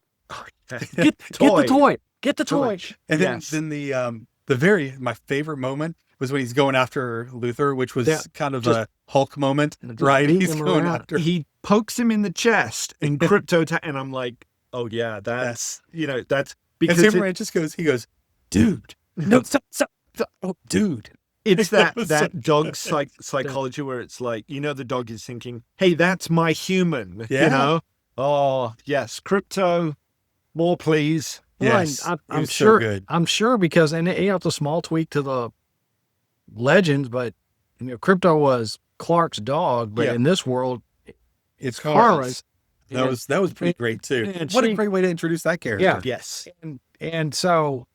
Get the toy. Get the toy. And then my favorite moment was when he's going after Luthor, which was kind of a Hulk moment, right? He's going after. He pokes him in the chest and Crypto, and I'm like, oh yeah, that's because Superman just goes, dude, no, stop, oh, dude. It's that dog psychology where it's like, the dog is thinking, hey, that's my human, Oh yes, Crypto, more please. Yes, I'm sure. So good. I'm sure because, and it's a small tweak to the legends, but Crypto was Clark's dog, but in this world, it's Kara's. That was pretty great too. and What a great way to introduce that character. Yeah. Yes. And so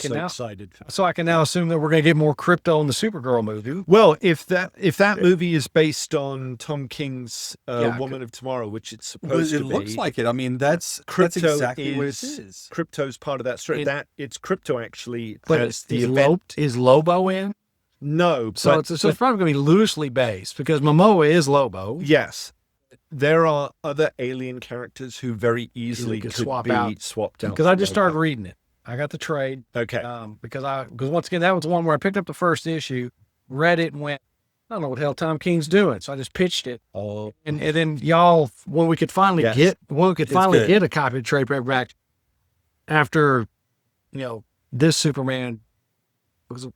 So excited. So I can now assume that we're going to get more crypto in the Supergirl movie. Well, if that movie is based on King's Yeah, Woman of Tomorrow, which it's supposed to be, looks like it. I mean, that's crypto exactly what it is. Crypto's part of that story. It's crypto actually. But has the event. Is Lobo in? No, So but, it's probably going to be loosely based because Momoa is Lobo. yes, there are other alien characters who very easily could could swap be out. swapped out. Because I just started reading it. I got the trade. Okay. Because once again, that was the one where I picked up the first issue, read it, and went, I don't know what the hell Tom King's doing. So I just pitched it. Oh. And then y'all, when we could finally get a copy of the trade paperback after, this Superman, was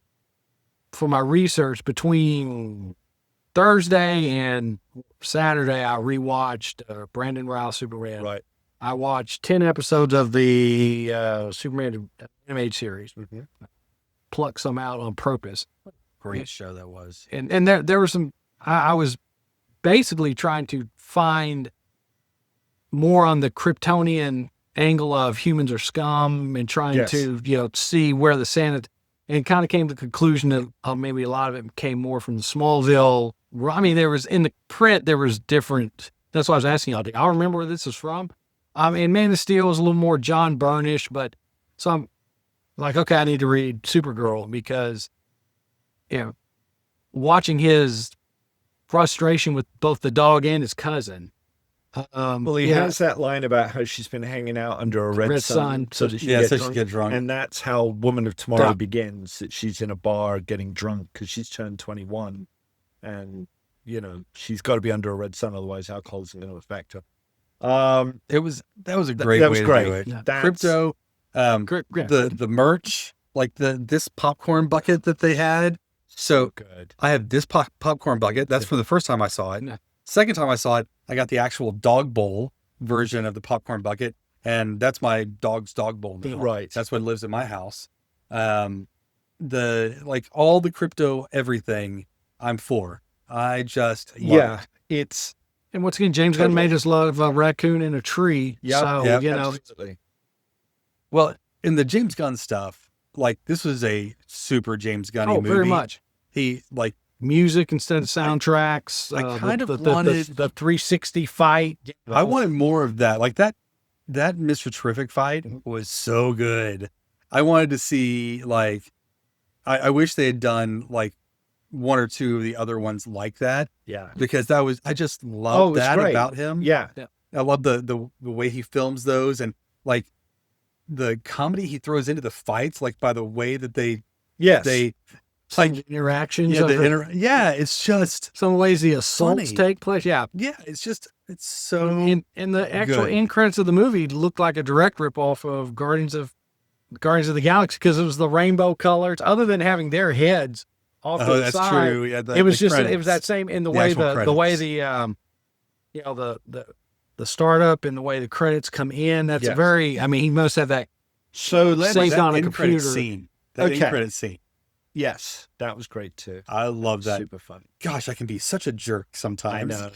for my research between Thursday and Saturday, I rewatched Brandon Routh Superman. Right. I watched 10 episodes of the Superman animated series. Mm-hmm. Plucked some out on purpose. Great show that was. And there were some, I was basically trying to find more on the Kryptonian angle of humans are scum and trying to, see where the sanity, and kind of came to the conclusion that maybe a lot of it came more from the Smallville. I mean, there was, in the print, there was different, that's why I was asking y'all, do y'all remember where this is from? And Man of Steel was a little more John Byrne-ish, but so I'm like, okay, I need to read Supergirl because, watching his frustration with both the dog and his cousin. Well, he has that line about how she's been hanging out under a red sun so that she get drunk. And that's how Woman of Tomorrow begins, that she's in a bar getting drunk because she's turned 21. And, she's got to be under a red sun, otherwise alcohol isn't going to affect her. That was a great way to do it. Yeah. Crypto, the merch, like this popcorn bucket that they had. So good. I have this popcorn bucket. That's from the first time I saw it. Second time I saw it, I got the actual dog bowl version of the popcorn bucket, and that's my dog's dog bowl now. Right. That's what lives in my house. All the crypto everything I'm for. I just love it. And once again, James Gunn made us love a raccoon in a tree. Absolutely. Well, in the James Gunn stuff, this was a super James Gunn movie. Very much. He music instead of soundtracks. I kind of wanted the 360 fight. I wanted more of that. That Mr. Terrific fight was so good. I wanted to see I wish they had done one or two of the other ones like that. Yeah. Because I just love that about him. Yeah. I love the way he films those, and the comedy he throws into the fights, by the way that they interactions. It's just some ways the assaults funny. take place. Yeah. Yeah. It's so and the actual good. end credits of the movie looked like a direct ripoff of Guardians of the Galaxy because it was the rainbow colors, other than having their heads off to the side. That's true. Yeah, it was that same in the way the startup and the way the credits come in. That's very. I mean, he must have that. So let's saved on a end computer scene. That end credit scene. Yes, that was great too. I love that. Super fun. Gosh, I can be such a jerk sometimes. I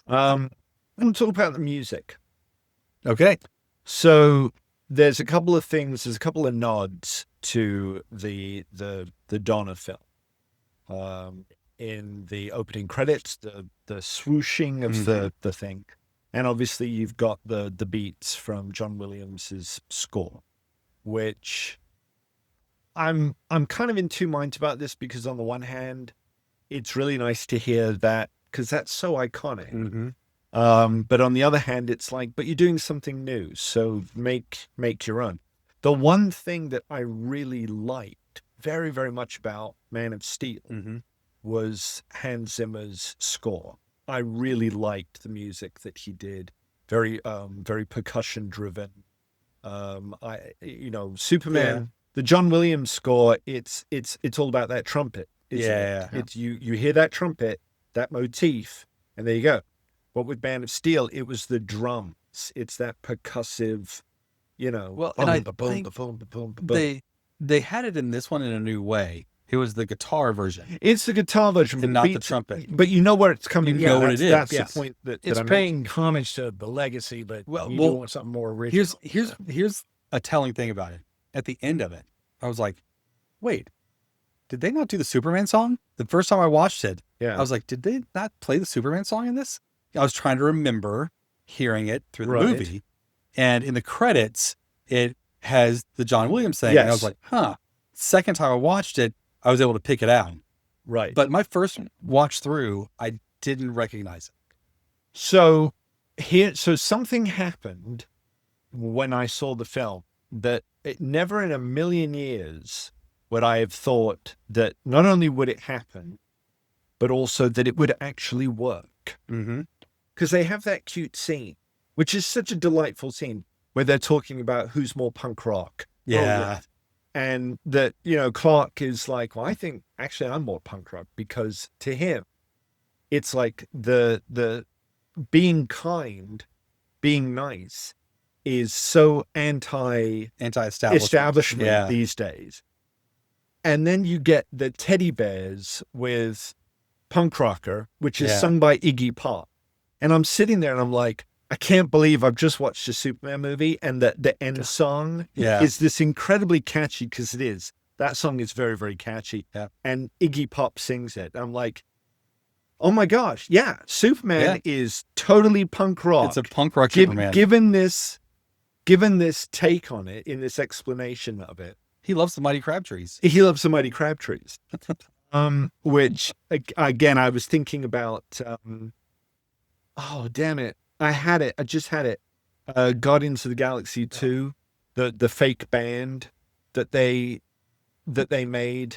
know. We'll talk about the music. Okay. So there's a couple of things. There's a couple of nods to the Donna film. In the opening credits, the swooshing of the thing, and obviously you've got the beats from John Williams's score, which I'm kind of in two minds about this, because on the one hand, it's really nice to hear that because that's so iconic. Mm-hmm. But on the other hand, it's but you're doing something new, so make your own. The one thing that I really liked very, very much about Man of Steel was Hans Zimmer's score. I really liked the music that he did. Very percussion driven. Superman, the John Williams score, it's all about that trumpet. It's you hear that trumpet, that motif, and there you go. But with Man of Steel, it was the drums. It's that percussive, Well, and I think they had it in this one in a new way. It was the guitar version. It's the guitar version, And not the trumpet. But you know where it's coming from. You know what it is. That's Yes. the point that It's I made. paying homage to the legacy, but you do want something more original. Here's a telling thing about it. At the end of it, I was like, wait, did they not do the Superman song? The first time I watched it, Yeah. I was like, did they not play the Superman song in this? I was trying to remember hearing it through the Right. movie. And in the credits, it has the John Williams thing. Yes. And I was like, huh. Second time I watched it, I was able to pick it out. Right. But my first watch through, I didn't recognize it. So something happened when I saw the film that it never in a million years would I have thought that not only would it happen, but also that it would actually work. Mm-hmm. Because they have that cute scene, which is such a delightful scene where they're talking about who's more punk rock. Yeah. And that, Clark is like, well, I think actually I'm more punk rock, because to him, it's like the being kind, being nice is so anti-establishment these days. And then you get the teddy bears with Punk Rocker, which is sung by Iggy Pop. And I'm sitting there and I'm like, I can't believe I've just watched a Superman movie and that the end song is this incredibly catchy, because it is. That song is very, very catchy. Yeah. And Iggy Pop sings it. I'm like, oh my gosh, Superman is totally punk rock. It's a punk rock Superman. Given this take on it, in this explanation of it. He loves the Mighty Crabtrees. He loves the Mighty Crabtrees. Which, again, I was thinking about, oh, damn it. I just had it. Guardians of the Galaxy 2, the fake band that they made.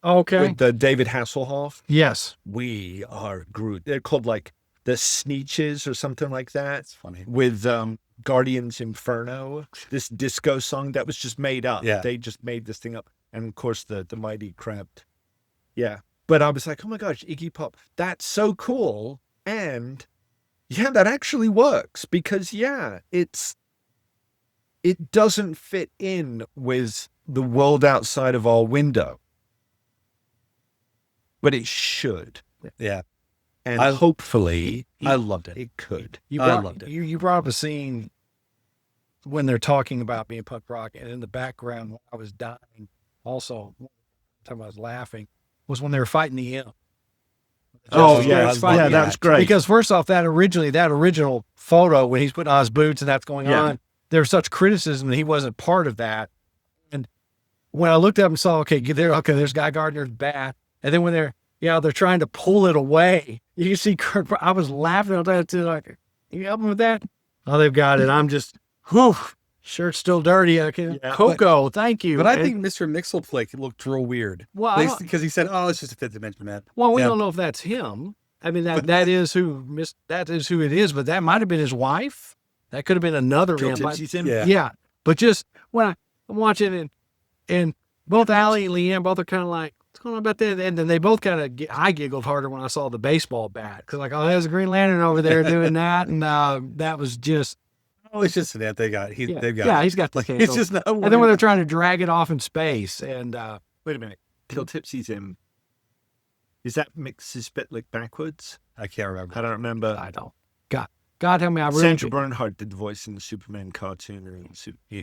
Okay. With the David Hasselhoff. Yes. We are Groot. They're called like the Sneetches or something like that. It's funny. With Guardians Inferno, this disco song that was just made up. Yeah. They just made this thing up. And of course the Mighty Crab. Yeah. But I was like, oh my gosh, Iggy Pop, that's so cool. And that actually works, because it doesn't fit in with the world outside of our window. But it should. Yeah. And hopefully I loved it. It could. I loved it. You brought up a scene when they're talking about being punk rock, and in the background, when I was dying, also, time I was laughing, was when they were fighting the imp. Oh, yeah. That was great. Because first off, that original photo when he's putting on his boots and that's going on, there's such criticism that he wasn't part of that. And when I looked up and saw, there's Guy Gardner's bat. And then when they're trying to pull it away, you can see Kurt. I was laughing at that too. Like, you help me with that? Oh, they've got it. I'm just, shirt's still dirty. Coco, thank you. But I think Mr. Mixelplick looked real weird. Well, because he said, "Oh, it's just a fifth dimension, man." Well, we don't know if that's him. I mean, that is who it is. But that might have been his wife. That could have been another imp. Yeah. But just when I'm watching and both Allie and Leanne both are kind of like, what's going on about that? And then they both I giggled harder when I saw the baseball bat, because like, oh, there's a Green Lantern over there doing that, and that was just. Oh, it's just that they've got. He's got the candle. It's just not. And then when they're trying to drag it off in space, and wait a minute, Till Tipsy's in. Is that Mrs. Spitlick backwards? I can't remember. I don't remember. I don't. God help me. I really Sandra Bernhard did the voice in the Superman cartoon.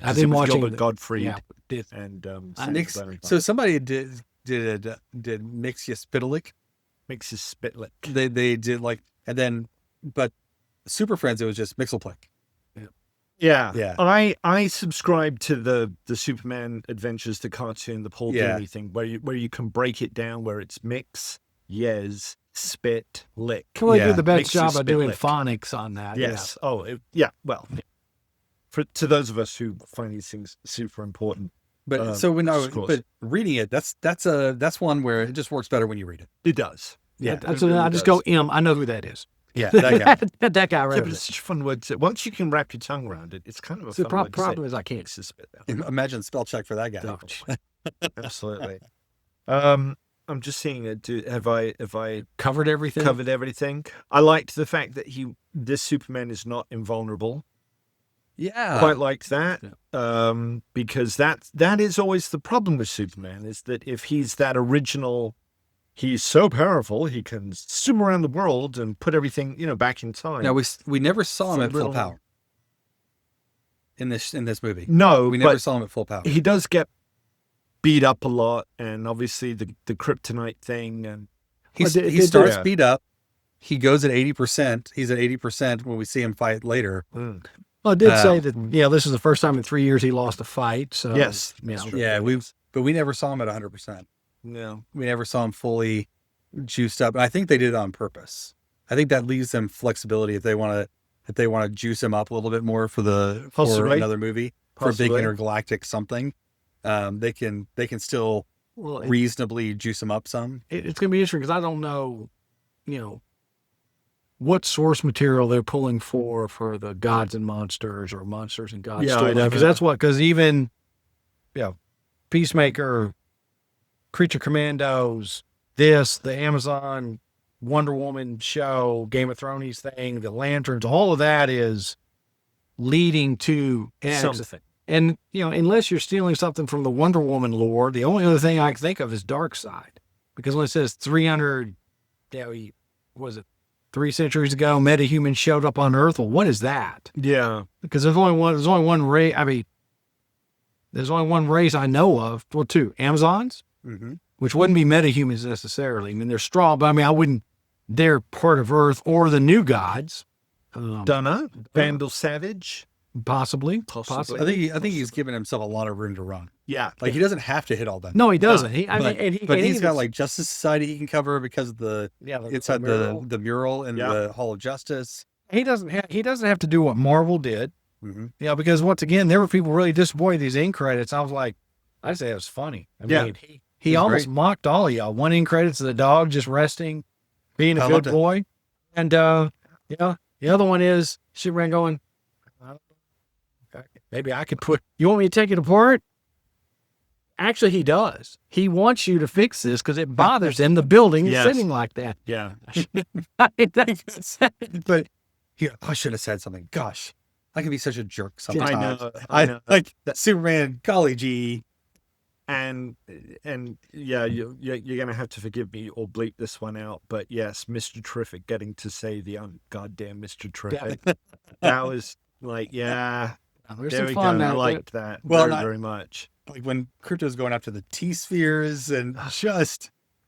I've been watching Gilbert Gottfried. Yeah, did. And so somebody did Mixia Spitlick. Mixes Spitlick. They did but Super Friends, it was just Mixelplick. Yeah. I subscribe to the Superman Adventures, the cartoon, the Paul Dini thing, where you can break it down, where it's mix, yes, spit, lick. Can we do the best Mix job your of doing spit lick. phonics on that? Yes. Yeah. Oh, well, to those of us who find these things super important. But but reading it, that's one where it just works better when you read it. It does. Yeah. I just go I know who that is. Yeah, that guy. that guy right But it's such a fun word to, once you can wrap your tongue around it, it's kind of a fun word to say. problem is I can't. Imagine spell check for that guy. Oh, absolutely. I'm just seeing it. Have I covered everything? Covered everything. I liked the fact that this Superman is not invulnerable. Yeah. quite liked that. Because that is always the problem with Superman, is that if he's that original, he's so powerful, he can zoom around the world and put everything, back in time. Now we never saw him So at full little- power in this movie. No, We never but saw him at full power. he does get beat up a lot, and obviously the kryptonite thing, and He starts beat up. He goes at 80%. He's at 80% when we see him fight later. Well, it did say that, this is the first time in 3 years he lost a fight. So yes, Yeah, but we never saw him at 100%. No. We never saw him fully juiced up. And I think they did it on purpose. I think that leaves them flexibility if they want to juice him up a little bit more for another movie, for a big intergalactic something. They can still reasonably juice him up some. It's going to be interesting because I don't know, what source material they're pulling for the Gods and Monsters or Monsters and Gods story. Because even, Peacemaker, Creature Commandos, the Amazon Wonder Woman show, Game of Thrones thing, the Lanterns, all of that is leading to something. And, unless you're stealing something from the Wonder Woman lore, the only other thing I can think of is Darkseid. Because when it says 300, was it 3 centuries ago, metahumans showed up on Earth? Well, what is that? Yeah. Because there's only one race. I mean, there's only one race I know of. Well, 2 Amazons, which wouldn't be metahumans necessarily. I mean, they're strong, but they're part of Earth, or the new gods. Dunno. Vandal Savage. Possibly. I think he's given himself a lot of room to run. Yeah. Like, he doesn't have to hit all them. No, he doesn't. But he's got like Justice Society he can cover because of the mural and the Hall of Justice. He doesn't have to do what Marvel did. Because once again, there were people really disappointed these end credits. I was like, I'd say it was funny. He almost mocked all of y'all. One end credits of the dog just resting, being a good boy. And the other one is Superman going, maybe I could you want me to take it apart? Actually, he does. He wants you to fix this because it bothers him. The building is sitting like that. Yeah. But I should have said something. Gosh, I can be such a jerk sometimes. I know. Like Superman, golly gee. And yeah, you're going to have to forgive me or bleep this one out. But yes, Mr. Terrific, getting to say the goddamn Mr. Terrific. That was like, yeah. There we go. I liked that very much. Like when Crypto's going after the T-spheres and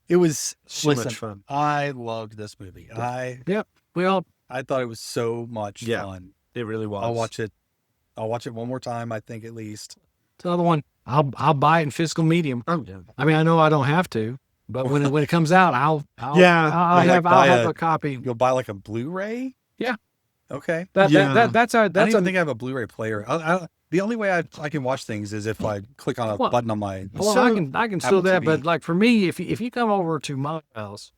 it was so much fun. I loved this movie. I thought it was so much fun. It really was. I'll watch it one more time, I think, at least. It's another one. I'll buy it in physical medium. I know I don't have to, but when it comes out, I'll have a copy. You'll buy like a Blu-ray? Yeah. Okay. That's I don't even think I have a Blu-ray player. The only way I can watch things is if I click on a button on my. Well, I can still do that, but like for me, if you come over to my house,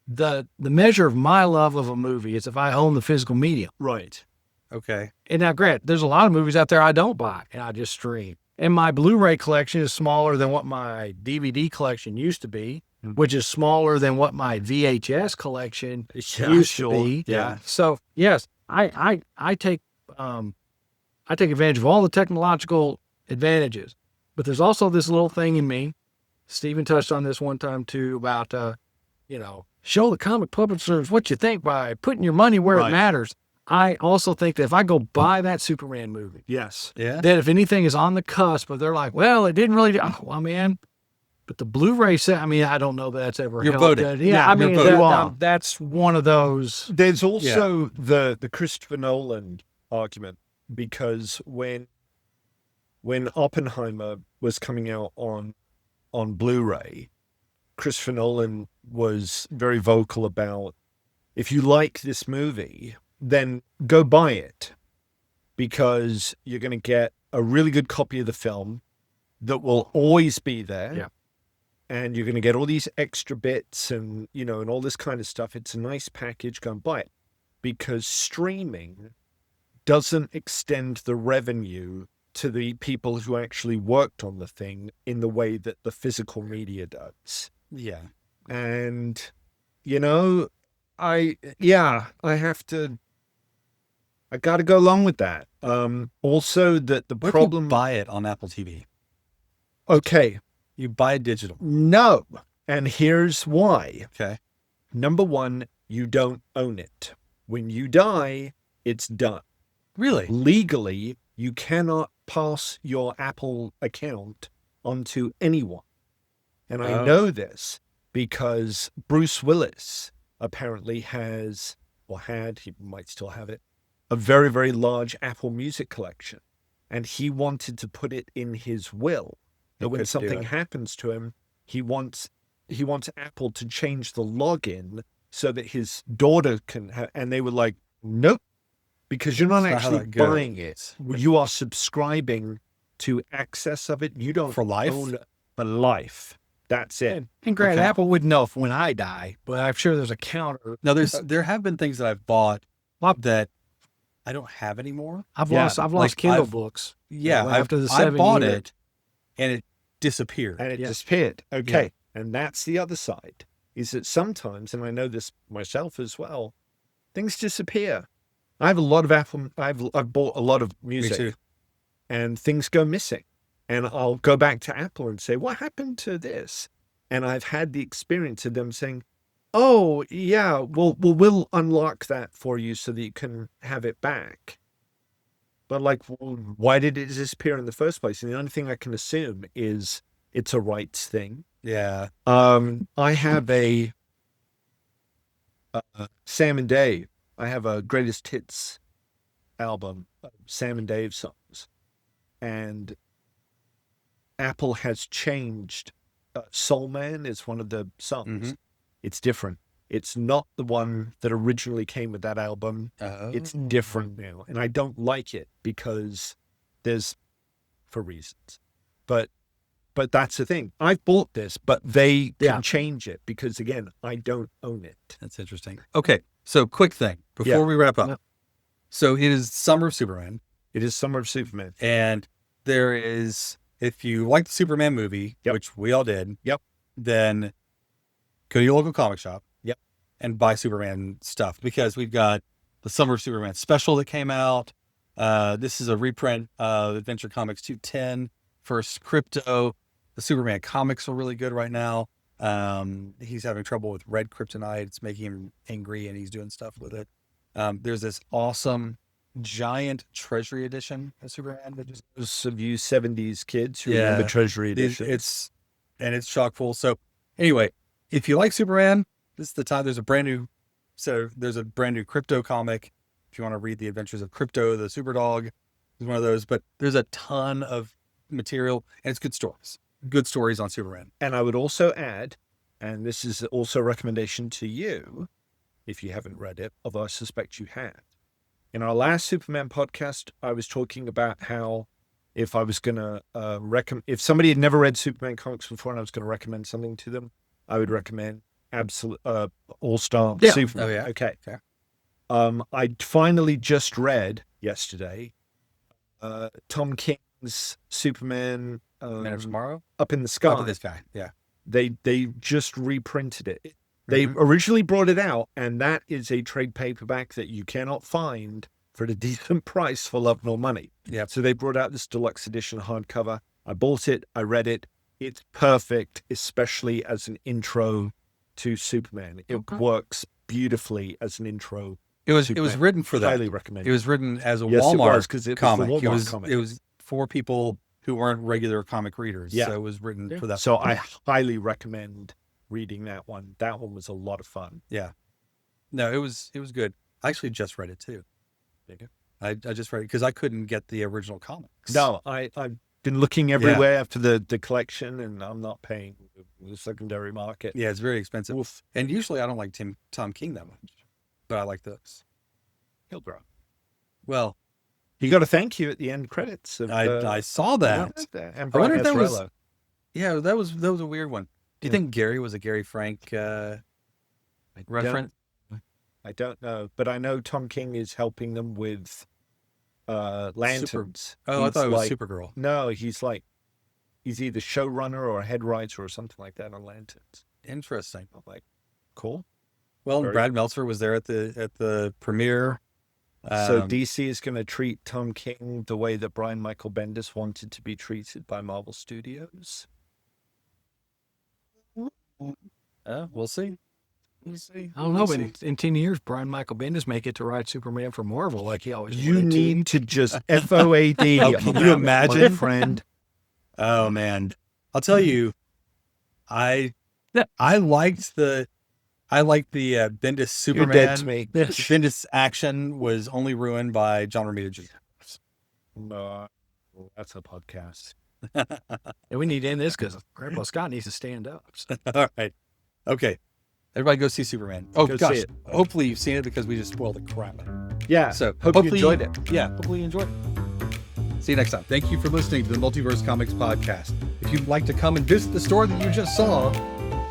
the measure of my love of a movie is if I own the physical medium. Right. Okay. And now, Grant, there's a lot of movies out there I don't buy and I just stream. And my Blu-ray collection is smaller than what my DVD collection used to be, which is smaller than what my VHS collection used to be. Yeah. So yes, I take advantage of all the technological advantages, but there's also this little thing in me. Stephen touched on this one time too about, show the comic publishers what you think by putting your money where it matters. I also think that if I go buy that Superman movie, that if anything is on the cusp, but they're like, well, it didn't really, but the Blu-ray set, I don't know that that's ever You're helped. voting. That's one of those. There's also the Christopher Nolan argument, because when Oppenheimer was coming out on Blu-ray, Christopher Nolan was very vocal about, if you like this movie, then go buy it, because you're going to get a really good copy of the film that will always be there. Yeah. And you're going to get all these extra bits and, and all this kind of stuff. It's a nice package. Go and buy it, because streaming doesn't extend the revenue to the people who actually worked on the thing in the way that the physical media does. Yeah. And, I I got to go along with that. Also, that the What if problem. you buy it on Apple TV? Okay, You buy it digital. no, and here's why. Okay. Number one, you don't own it. When you die, it's done. Really? Legally, you cannot pass your Apple account onto anyone. And I know this because Bruce Willis apparently has, or had, he might still have it, a very, very large Apple Music collection. And he wanted to put it in his will that when something happens to him, he wants Apple to change the login so that his daughter can have, and they were like, nope, because you're not actually buying it. You are subscribing to access of it. You don't For life? own it for life. That's it. And granted, Apple would know if when I die, but I'm sure there's a counter. Now, there have been things that I've bought that I don't have anymore. I've lost Kindle books. Yeah, after the I 7 bought year. it, and it disappeared. And it disappeared. Okay. Yeah. And that's the other side, is that sometimes, and I know this myself as well, things disappear. I have a lot of Apple, I've bought a lot of music. Me too. And things go missing. And I'll go back to Apple and say, what happened to this? And I've had the experience of them saying, oh, yeah, we'll unlock that for you so that you can have it back. But like, well, why did it disappear in the first place? And the only thing I can assume is it's a rights thing. Yeah. I have a Sam and Dave. I have a greatest hits album of Sam and Dave songs. And Apple has changed. Soul Man is one of the songs. Mm-hmm. It's different. It's not the one that originally came with that album. It's different now. And I don't like it because for reasons. But that's the thing. I've bought this, but they can change it because, again, I don't own it. That's interesting. Okay. So quick thing before we wrap up. Yeah. So it is Summer of Superman. It is Summer of Superman. And there is, if you like the Superman movie, which we all did, then go to your local comic shop and buy Superman stuff, because we've got the Summer of Superman special that came out. This is a reprint of Adventure Comics 210, first Crypto. The Superman comics are really good right now. He's having trouble with red kryptonite. It's making him angry, and he's doing stuff with it. There's this awesome giant Treasury edition of Superman that just those of you 70s kids who remember Treasury edition. It's chock full. So anyway, if you like Superman, this is the time. There's a brand new Crypto comic. If you want to read the adventures of Crypto, the Superdog, is one of those. But there's a ton of material, and it's good stories. Good stories on Superman. And I would also add, and this is also a recommendation to you, if you haven't read it, although I suspect you have. In our last Superman podcast, I was talking about how if I was going to if somebody had never read Superman comics before and I was going to recommend something to them, I would recommend All-Star Superman. Oh, yeah. Okay. I finally just read yesterday Tom King's Superman Man of Tomorrow? Up in the Sky. Up in the Sky, yeah. They just reprinted it. They originally brought it out, and that is a trade paperback that you cannot find for a decent price for love nor money. Yeah. So they brought out this deluxe edition hardcover. I bought it. I read it. It's perfect, especially as an intro to Superman. It works beautifully as an intro. It was written for that. Highly recommended. It was written as a Walmart comic. Comic. It was for people who weren't regular comic readers. Yeah. So it was written for that. So I highly recommend reading that one. That one was a lot of fun. Yeah. No, it was good. I actually just read it too. I just read it because I couldn't get the original comics. No, I've been looking everywhere after the collection, and I'm not paying the secondary market. Yeah, it's very expensive. Oof. And usually I don't like Tom King that much, but I like those. He'll grow. Well, he got a thank you at the end credits. I saw that. I wonder if that was. Yeah, that was a weird one. Do you think Gary was a Gary Frank reference? I don't know, but I know Tom King is helping them with Lanterns. I thought it was Supergirl. No, he's either showrunner or a head writer or something like that on Lanterns. Interesting. I'm like, cool. Well, Brad Meltzer was there at the premiere. So DC is going to treat Tom King the way that Brian Michael Bendis wanted to be treated by Marvel Studios. We'll see. I don't know, but in 10 years, Brian Michael Bendis may get to write Superman for Marvel like he always You wanted to. need to just FOAD. Can you imagine? my friend? Oh man, I'll tell you, I liked the Bendis Superman. You're dead to me. Bendis action was only ruined by John Romita Jr. No, that's a podcast. And we need to end this because Grandpa Scott needs to stand up. So. All right, okay, everybody go see Superman. Oh Go gosh, see it. hopefully you've seen it because we just spoiled the crap out of it. Yeah. So Hope hopefully you enjoyed it. Yeah, hopefully you enjoyed it. See you next time. Thank you for listening to the Multiverse Comics podcast. If you'd like to come and visit the store that you just saw,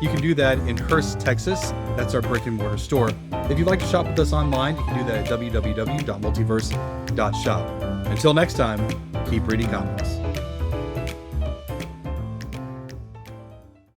you can do that in Hearst, Texas. That's our brick and mortar store. If you'd like to shop with us online, you can do that at www.multiverse.shop. Until next time, keep reading comics.